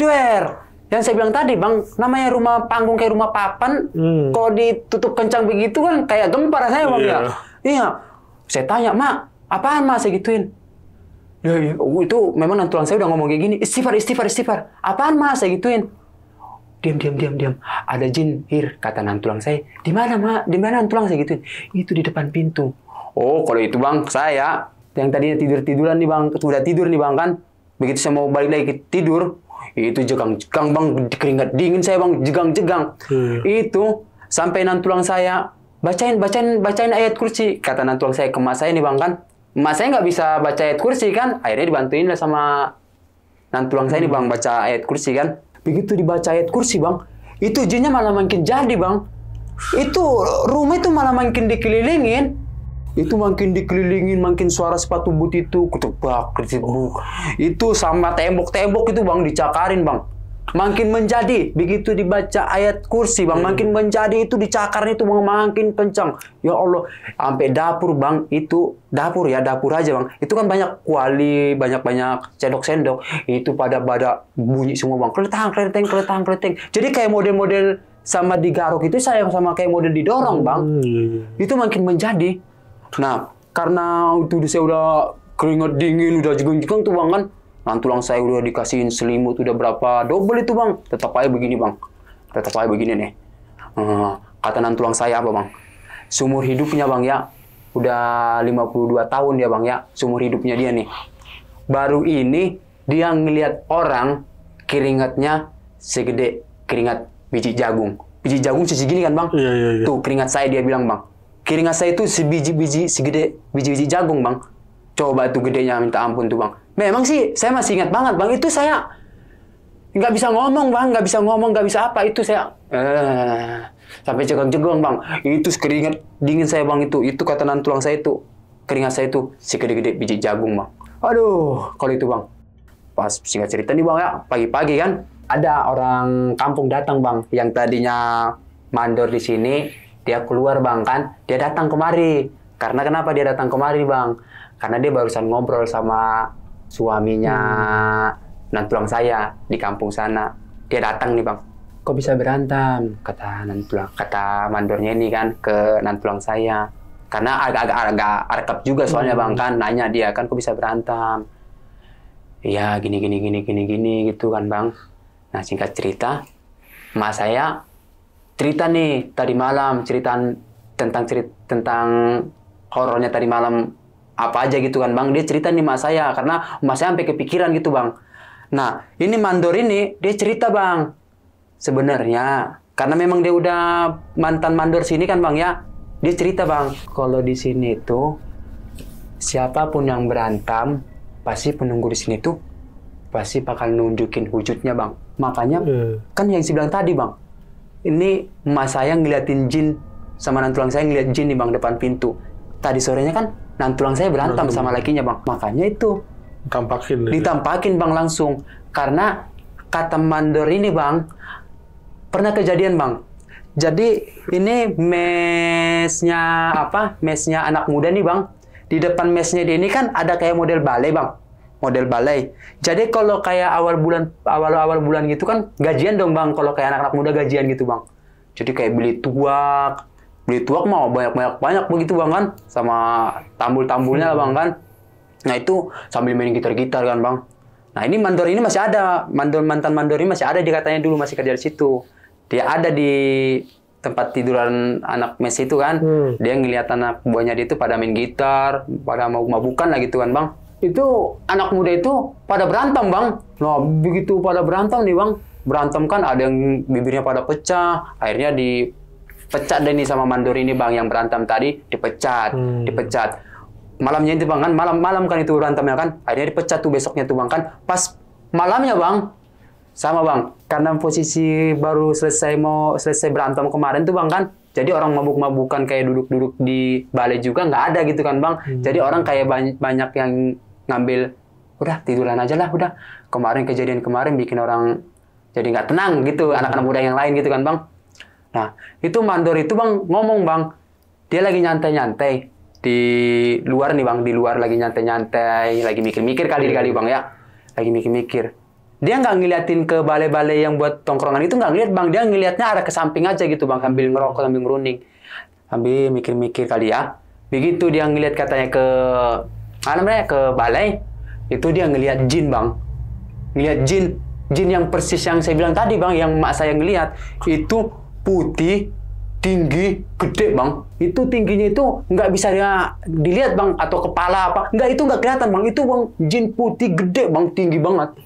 Der, yang saya bilang tadi bang, namanya rumah panggung kayak rumah papan, kalau ditutup kencang begitu kan kayak gempar rasanya bang ya. Iya, saya tanya mak, apaan mak, saya gituin. Ya, itu memang nantulang saya udah ngomong kayak gini, istighfar, apaan mak, saya gituin. diam. Ada jin, Ir, kata nantulang saya. Di mana, Mak? Di mana nantulang saya gitu? Itu di depan pintu. Oh, kalau itu Bang, saya yang tadinya tiduran nih Bang, sudah tidur nih Bang kan. Begitu saya mau balik lagi ke tidur, itu jegang-jegang Bang, keringat dingin saya Bang, jegang-jegang. Itu sampai nantulang saya bacain ayat kursi. Kata nantulang saya ke emak saya nih Bang kan. Emak saya nggak bisa baca ayat kursi kan. Akhirnya dibantuin lah sama nantulang saya nih Bang baca ayat kursi kan. Begitu dibaca ayat kursi Bang, itu jinnya malah makin jadi Bang. Itu rumah itu malah makin dikelilingin. Itu makin dikelilingin, makin suara sepatu boot itu ketebak. Itu sama tembok-tembok itu Bang dicakarin Bang. Makin menjadi, begitu dibaca ayat kursi Bang, makin menjadi itu dicakarin itu Bang, makin kencang. Ya Allah, sampai dapur Bang, itu dapur aja Bang. Itu kan banyak kuali, banyak sendok-sendok. Itu pada bunyi semua Bang. Keletang. Jadi kayak model-model sama digaruk itu saya sama kayak model didorong Bang. Itu makin menjadi. Nah, karena itu saya udah keringat dingin, udah jegang-jegang tuh Bang kan. Nantulang saya udah dikasihin selimut, udah berapa double itu Bang. Tetap aja begini Bang. Tetap aja begini nih. Kata nantulang saya apa Bang? Seumur hidupnya Bang ya. Udah 52 tahun dia Bang ya. Seumur hidupnya dia nih. Baru ini dia ngelihat orang keringatnya segede keringat biji jagung. Biji jagung segini kan Bang? Iya. Tuh keringat saya dia bilang Bang. Keringat saya itu sebiji-biji segede biji-biji jagung Bang. Coba tuh gedenya minta ampun tuh Bang. Memang sih saya masih ingat banget Bang. Itu saya nggak bisa ngomong Bang. Nggak bisa apa. Itu saya sampai jegang-jegang Bang. Itu keringat dingin saya Bang itu. Itu kata nantulang saya itu. Keringat saya itu segede-gede biji jagung Bang. Aduh, kalau itu Bang. Pas singkat cerita nih Bang ya. Pagi-pagi kan. Ada orang kampung datang Bang. Yang tadinya mandor di sini. Dia keluar Bang kan. Dia datang kemari. Karena kenapa dia datang kemari Bang? Karena dia barusan ngobrol sama suaminya nantulang saya di kampung sana. Dia datang nih Bang. Kok bisa berantem? Kata mandornya ini kan ke nantulang saya. Karena agak arkap juga soalnya Bang kan. Nanya dia kan kok bisa berantem? Iya gini gitu kan Bang. Nah singkat cerita, emak saya cerita nih tadi malam tentang horornya tadi malam apa aja gitu kan Bang. Dia cerita nih mas saya karena mas saya sampai kepikiran gitu Bang. Nah ini mandor ini dia cerita Bang. Sebenarnya karena memang dia udah mantan mandor sini kan Bang ya. Dia cerita Bang kalau di sini tuh siapapun yang berantem pasti penunggu di sini tuh pasti bakal nunjukin wujudnya Bang. Makanya kan yang saya bilang tadi Bang. Ini mas saya ngeliatin jin sama nantulang saya ngeliat jin nih Bang depan pintu. Tadi sorenya kan nantulang saya berantem sama lakinya Bang. Makanya itu ditampakin Bang langsung. Karena kata mandor ini Bang, pernah kejadian Bang. Jadi ini mesnya anak muda nih Bang. Di depan mesnya dia ini kan ada kayak model balai Bang. Model balai. Jadi kalau kayak awal bulan gitu kan gajian dong Bang. Kalau kayak anak-anak muda gajian gitu Bang. Jadi kayak beli tuak mau banyak begitu Bang kan, sama tambul-tambulnya Bang kan. Nah itu sambil main gitar-gitar kan Bang. Nah ini mandor ini masih ada, mantan mandor ini masih ada, dia katanya dulu masih kerja di situ. Dia ada di tempat tiduran anak mes itu kan. Dia ngeliat anak buahnya dia itu pada main gitar, pada mabukan lah gitu kan Bang. Itu anak muda itu pada berantem Bang. Nah begitu pada berantem nih Bang, berantem kan ada yang bibirnya pada pecah, akhirnya dipecat deh nih sama mandor ini Bang yang berantem tadi, dipecat. Malamnya itu Bang kan, malam kan itu berantemnya kan, akhirnya dipecat tuh besoknya tuh Bang kan. Pas malamnya Bang, sama Bang, karena posisi baru selesai berantem kemarin tuh Bang kan, jadi orang mabuk-mabukan kayak duduk-duduk di balai juga nggak ada gitu kan Bang. Jadi orang kayak banyak yang ngambil, udah tiduran aja lah, udah. Kejadian kemarin bikin orang jadi nggak tenang gitu, anak-anak muda yang lain gitu kan Bang. Nah, itu mandor itu Bang ngomong Bang, dia lagi nyantai-nyantai di luar nih Bang, di luar lagi nyantai-nyantai, lagi mikir-mikir kali Bang ya, lagi mikir-mikir. Dia nggak ngeliatin ke balai-balai yang buat tongkrongan itu, nggak ngeliat Bang, dia ngeliatnya arah ke samping aja gitu Bang, sambil ngerokok, sambil ngerunding, sambil mikir-mikir kali ya. Begitu dia ngeliat katanya ke balai, itu dia ngeliat jin Bang, ngeliat jin jin yang persis yang saya bilang tadi bang, yang mak saya ngelihat itu putih, tinggi, gede bang. Itu tingginya itu nggak bisa dilihat bang, atau kepala apa, nggak, itu nggak kelihatan bang. Itu bang jin putih gede bang, tinggi banget.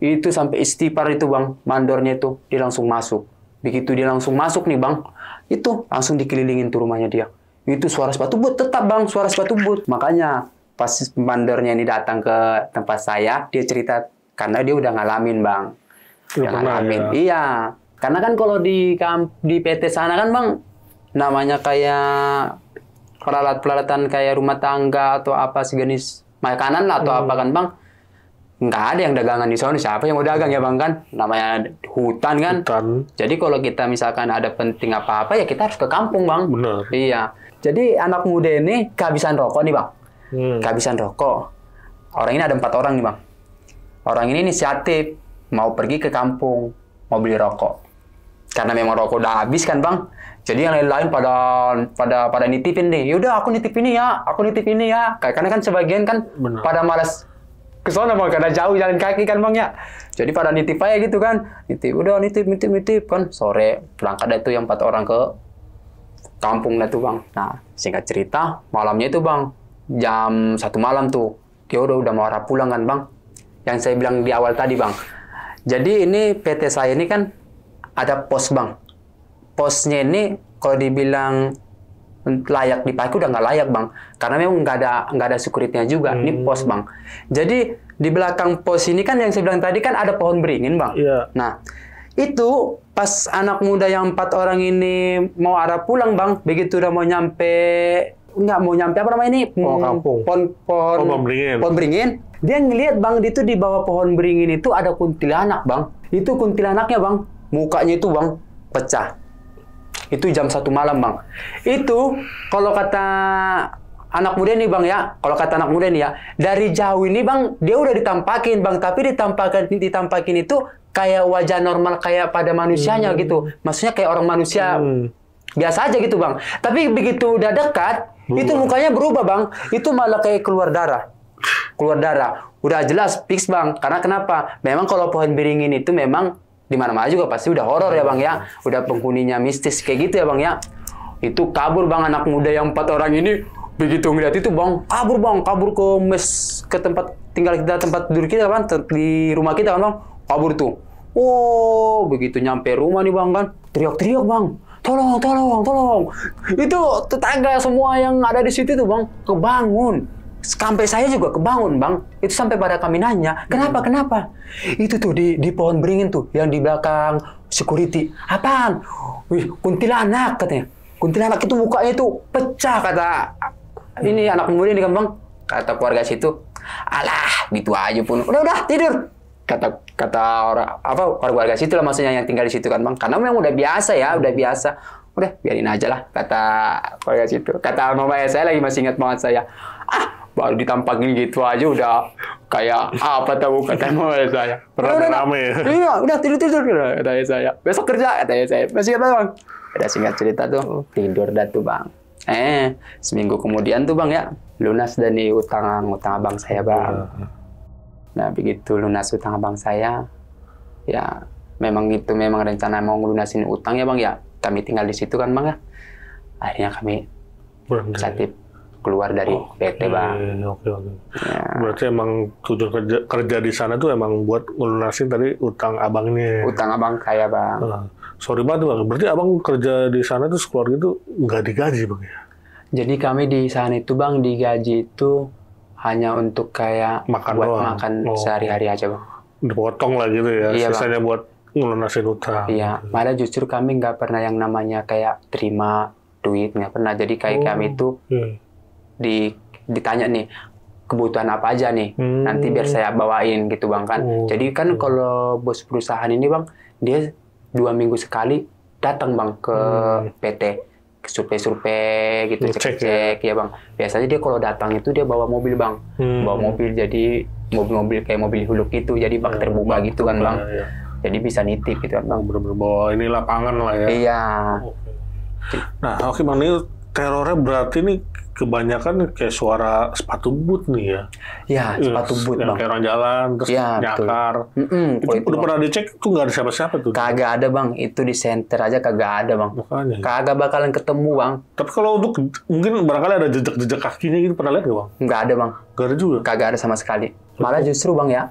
Itu sampai istighfar itu bang, mandornya itu dia langsung masuk. Begitu dia langsung masuk nih bang, itu langsung dikelilingin tuh rumahnya dia. Itu suara sepatu but, tetap bang, suara sepatu but. Makanya pas mandornya ini datang ke tempat saya, dia cerita karena dia udah ngalamin bang. Udah ngalamin. Ya. Iya. Karena kan kalau di PT sana kan bang, namanya kayak peralatan kayak rumah tangga atau apa sejenis makanan lah atau apa kan bang, nggak ada yang dagangan di sana. Siapa yang mau dagang ya bang kan? Namanya hutan kan. Hutan. Jadi kalau kita misalkan ada penting apa-apa ya kita harus ke kampung bang. Benar. Iya. Jadi anak muda ini kehabisan rokok nih bang. Kehabisan rokok. Orang ini ada 4 orang nih bang. Orang ini inisiatif mau pergi ke kampung, mau beli rokok. Karena memang rokok udah habis kan bang. Jadi yang lain-lain pada nitipin nih. Yaudah aku nitip ini ya, aku nitip ini ya. Karena kan sebagian kan pada malas ke sana bang, karena jauh jalan kaki kan bang ya. Jadi pada nitip aja gitu kan. Nitip, udah nitip kan. Sore berangkat itu yang 4 orang ke kampung lah tuh bang. Nah singkat cerita malamnya itu bang, jam 1 malam tuh dia udah mau arah pulang kan bang. Yang saya bilang di awal tadi bang. Jadi ini PT saya ini kan ada pos bang. Posnya ini kalau dibilang layak dipakai udah nggak layak bang. Karena memang nggak ada security-nya juga. Ini pos bang. Jadi di belakang pos ini kan yang saya bilang tadi kan ada pohon beringin bang. Yeah. Nah itu pas anak muda yang 4 orang ini mau arah pulang bang. Begitu udah mau nyampe, nggak mau nyampe apa namanya ini? Kampung. Pohon beringin. Dia ngelihat bang, itu di bawah pohon beringin itu ada kuntilanak bang. Itu kuntilanaknya bang, mukanya itu bang pecah. Itu jam 1 malam bang. Itu kalau kata anak muda nih bang ya, kalau kata anak muda nih ya, dari jauh ini bang dia udah ditampakin bang, tapi ditampakin itu kayak wajah normal kayak pada manusianya gitu. Maksudnya kayak orang manusia biasa aja gitu bang. Tapi begitu udah dekat, itu mukanya berubah bang. Itu malah kayak keluar darah. Udah jelas fix bang. Karena kenapa? Memang kalau pohon beringin itu memang di mana-mana juga pasti udah horor ya bang ya. Udah penghuninya mistis kayak gitu ya bang ya. Itu kabur bang anak muda yang 4 orang ini. Begitu ngeliat itu bang, kabur ke ke tempat tinggal kita, tempat tidur kita kan, di rumah kita kan bang. Kabur tuh. Oh, begitu nyampe rumah nih bang kan, teriak-teriak bang. Tolong. Itu tetangga semua yang ada di situ tuh bang, kebangun. Sampai saya juga kebangun bang. Itu sampai pada kami nanya, kenapa? Itu tuh di pohon beringin tuh, yang di belakang security. Apaan? Wih, kuntilanak katanya. Kuntilanak itu mukanya itu pecah kata ini anak muda ini kan bang. Kata keluarga situ, alah gitu aja pun. Udah tidur. Kata orang apa keluarga situ lah maksudnya yang tinggal di situ kan bang. Karena memang udah biasa ya, udah biarin aja lah kata keluarga situ. Kata mama saya lagi masih ingat banget saya. Baru ditampakin gitu aja udah kayak apa tahu kata mama saya. Udah rame. Iya, udah tidur kata saya. Besok kerja kata saya. Masih ingat bang. Ada singkat cerita tuh tidur dah tuh bang. Seminggu kemudian tuh bang ya lunas dari utang abang saya bang. Nah begitu lunas utang abang saya, ya memang rencana mau ngelunasin utang ya bang ya. Kami tinggal di situ kan bang ya. Akhirnya kami inisiatif keluar dari PT bang. Oke. Ya. Berarti emang tujuan kerja di sana tuh emang buat ngelunasin tadi utang abangnya. Utang abang saya bang. Sorry banget bang. Berarti abang kerja di sana tuh keluarga itu nggak digaji bang ya? Jadi kami di sana itu bang digaji itu hanya untuk kayak makan sehari-hari aja bang. Dipotong lah gitu ya. Iya, sisanya bang. Buat ngelunasin utang. Iya. Malah justru kami nggak pernah yang namanya kayak terima duit, nggak pernah. Jadi kayak kami itu ditanya nih kebutuhan apa aja nih, nanti biar saya bawain gitu bang kan. Jadi kan kalau bos perusahaan ini bang, dia 2 minggu sekali datang bang ke PT, survei gitu, cek ya bang. Biasanya dia kalau datang itu dia bawa mobil bang, bawa mobil, jadi mobil kayak mobil huluk gitu, jadi bak terbuka gitu kan bang. Ya. Jadi bisa nitip gitu kan bang. Bener-bener bawa ini lapangan lah ya. Iya. Nah oke bang, ini terornya berarti nih kebanyakan kayak suara sepatu boot nih ya. Ya, sepatu boot yang bang. kayak orang jalan, terus Ya, nyakar. Kalau Itu udah pernah dicek tuh nggak ada siapa-siapa tuh. kagak ada bang, itu di center aja kagak ada bang. Makanya. Kagak bakalan ketemu bang. Tapi kalau untuk mungkin barangkali ada jejak-jejak kakinya gitu pernah lihat nggak bang? Nggak ada bang. Nggak ada juga. Kagak ada sama sekali. Malah justru bang ya,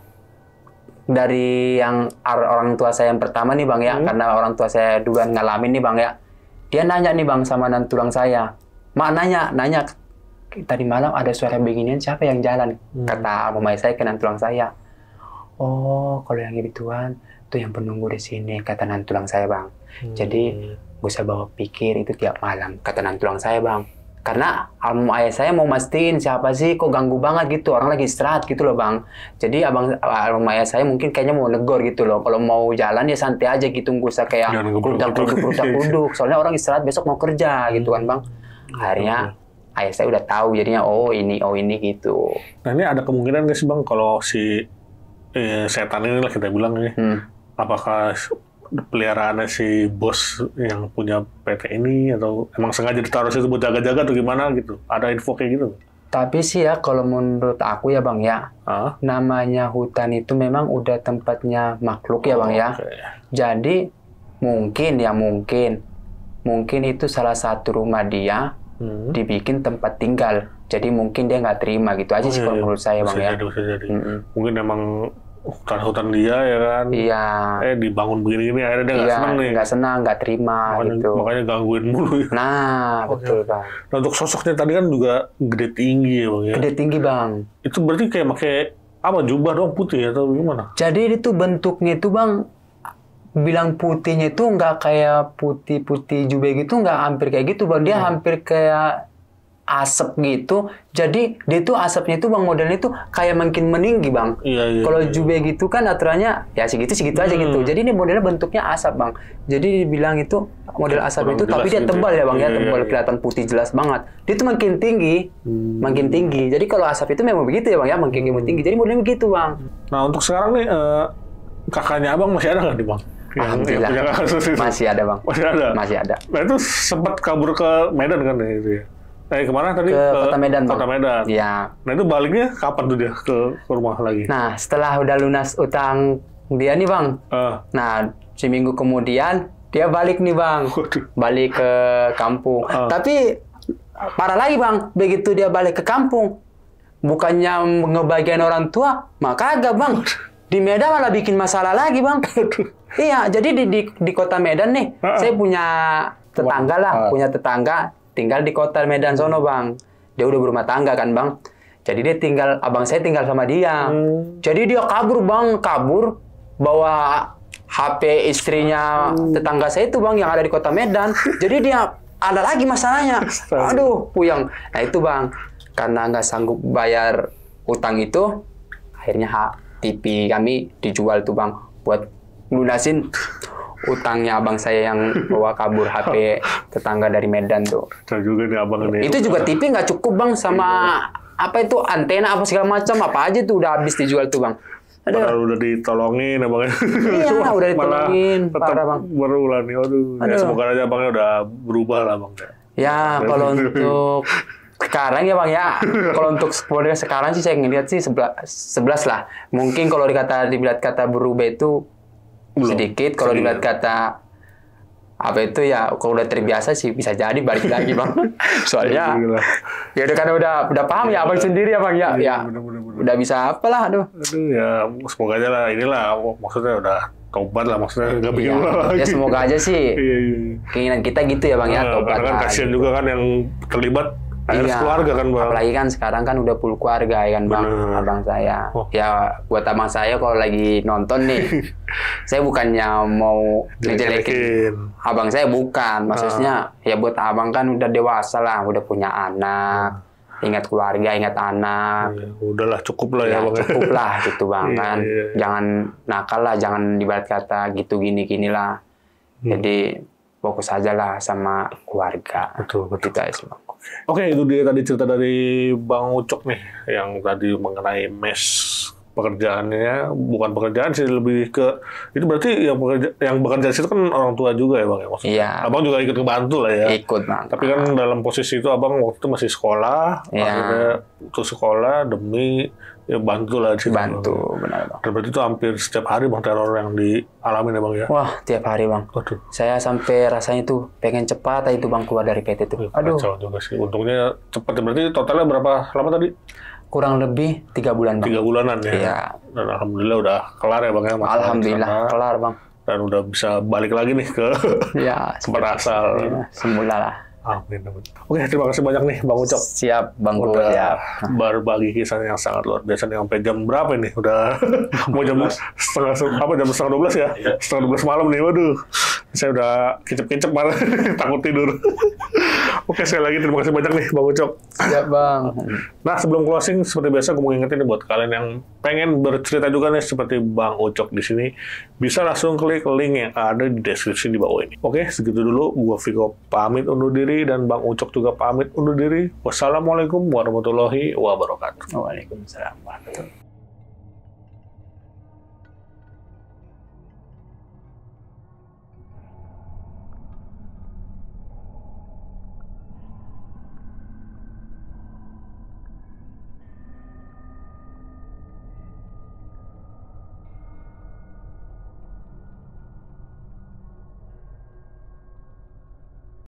dari yang orang tua saya yang pertama nih bang ya, karena orang tua saya duluan ngalamin nih bang ya, dia nanya nih bang sama tulang saya, mak nanya, tadi malam ada suara beginian siapa yang jalan? Kata mama saya ke tulang saya. Oh, kalau yang gituan tuh yang penunggu di sini, kata tulang saya bang. Jadi gak usah bawa pikir itu tiap malam, kata tulang saya bang. Karena almarhum ayah saya mau mastiin siapa sih kok ganggu banget gitu, orang lagi istirahat gitu loh bang. Jadi almarhum ayah saya mungkin kayaknya mau negor gitu loh. Kalau mau jalan ya santai aja gitu, nggak usah kayak kerudak-keruduk. Soalnya orang istirahat besok mau kerja gitu kan bang. Akhirnya ayah saya udah tahu jadinya oh ini gitu. Nah ini ada kemungkinan nggak sih bang kalau si setan ini lah kita bilang nih, apakah peliharaannya si bos yang punya PT ini atau emang sengaja ditaruh situ buat jaga-jaga atau gimana gitu? Ada info kayak gitu? Tapi sih ya kalau menurut aku ya bang ya, namanya hutan itu memang udah tempatnya makhluk ya bang ya. Jadi mungkin itu salah satu rumah dia dibikin tempat tinggal. Jadi mungkin dia nggak terima gitu aja sih kalau menurut saya bang ya. Bisa jadi. Mungkin emang hutan dia ya kan. Iya. Dibangun begini-gini akhirnya dia nggak senang nih. Nggak senang, nggak terima gitu. Makanya gangguin mulu ya. Nah, betul bang. Nah, untuk sosoknya tadi kan juga gede tinggi ya bang ya. Gede tinggi bang. Itu berarti kayak pakai apa jubah doang putih atau gimana? Jadi itu bentuknya itu bang, bilang putihnya itu nggak kayak putih-putih jubah gitu, nggak hampir kayak gitu bang. Dia hampir kayak asap gitu. Jadi dia tuh asapnya itu bang modelnya itu kayak makin meninggi bang. Iya. Kalau jubah gitu kan aturannya ya segitu aja gitu. Jadi ini modelnya bentuknya asap bang. Jadi dibilang itu model asap itu, tapi dia tebal gitu ya bang ya, tebal kelihatan putih jelas banget. Dia tuh makin tinggi. Jadi kalau asap itu memang begitu ya bang ya, makin tinggi. Jadi modelnya begitu bang. Nah untuk sekarang nih kakaknya abang masih ada nggak nih bang? Alhamdulillah. Masih ada bang. Masih ada. Nah itu sempat kabur ke Medan kan ya itu ya? Kemana tadi? Ke Kota Medan bang. Kota Medan. Iya. Nah itu baliknya kapan tuh dia ke rumah lagi? Nah setelah udah lunas utang dia nih bang. Nah seminggu kemudian dia balik nih bang. Balik ke kampung. Tapi parah lagi bang. Begitu dia balik ke kampung, bukannya ngebagian orang tua, maka agak bang. Di Medan malah bikin masalah lagi bang. Iya, jadi di kota Medan nih, saya punya tetangga lah, tinggal di kota Medan sono bang. Dia udah berumah tangga kan bang. Jadi dia abang saya tinggal sama dia. Jadi dia kabur bang, bawa HP istrinya tetangga saya itu bang yang ada di kota Medan. Jadi dia ada lagi masalahnya. Aduh, puyeng. Nah itu bang, karena nggak sanggup bayar utang itu, akhirnya TV kami dijual tuh bang buat lunasin utangnya abang saya yang bawa kabur HP tetangga dari Medan tuh. Juga nih abang ini. Itu juga TV nggak cukup bang sama apa itu antena apa segala macam apa aja tuh udah habis dijual tuh bang. Padahal udah ditolongin abangnya. Iya udah ditolongin parah bang. Berulang nih, Ya, semoga aja abangnya udah berubah lah bang. Ya kalau untuk sekarang ya bang ya, kalau untuk keluarga sekarang sih saya ngeliat sih 11 lah. Mungkin kalau dibilang kata berubah itu sedikit, kalau dibilang kata apa itu ya kalau udah terbiasa sih bisa jadi balik lagi bang. Soalnya ya udah kan udah paham ya abang sendiri ya bang ya. Bener. Udah bisa apalah aduh ya semoga aja lah inilah maksudnya udah tobat lah maksudnya nggak bikin lagi. Ya semoga aja sih. Keinginan kita gitu ya bang ya tobat. Karena kan kasihan juga kan yang terlibat. Keluarga kan bang. Apalagi kan sekarang kan udah full keluarga ya kan bang. Abang saya. Ya buat abang saya kalau lagi nonton nih, saya bukannya mau ngejelekin abang saya bukan. Maksudnya ya buat abang kan udah dewasa lah, udah punya anak. Ingat keluarga, ingat anak. Udahlah cukup lah ya bang. Cukup lah gitu bang kan. Jangan nakal lah, jangan dibarat kata gitu gini lah. Jadi fokus aja lah sama keluarga. Betul. Kita semua. Oke, itu dia tadi cerita dari Bang Ucok nih, yang tadi mengenai mes pekerjaannya bukan pekerjaan sih, lebih ke itu berarti yang bekerja di situ kan orang tua juga ya bang ya maksudnya. Iya. Abang juga ikut ngebantu lah ya. Ikut bang. Tapi kan dalam posisi itu abang waktu itu masih sekolah, Iya. akhirnya putus sekolah demi ya bantu lah di situ. Bantu, benar bang. Dan berarti itu hampir setiap hari bang teror yang dialami ya bang ya. Wah, tiap hari bang. Waduh. Saya sampai rasanya tuh pengen cepat aja itu bang keluar dari PT tuh. Aduh, Kacau juga sih. Untungnya cepat. Berarti totalnya berapa lama tadi? kurang lebih 3 bulan bang. 3 bulanan ya. Iya. Dan alhamdulillah udah kelar ya bang ya. masalah di Alhamdulillah sana. kelar bang. Dan udah bisa balik lagi nih ke Ya, tempat asal. semula lah. Amin, amin. Oke, terima kasih banyak nih Bang Ucok. Siap bang, Udah siap. berbagi kisah yang sangat luar biasa nih sampai jam berapa ini? Udah mau jam setengah 12 ya? Setengah 12 malam nih, waduh. Saya udah kicep-kicep malah takut tidur. Oke, sekali lagi terima kasih banyak nih Bang Ucok. Siap bang. Nah, sebelum closing seperti biasa gue mau ngingetin nih buat kalian yang pengen bercerita juga nih seperti Bang Ucok di sini, bisa langsung klik link yang ada di deskripsi di bawah ini. Oke, segitu dulu. Gue Viko pamit undur diri dan Bang Ucok juga pamit undur diri. Wassalamualaikum warahmatullahi wabarakatuh. Waalaikumsalam warahmatullahi wabarakatuh.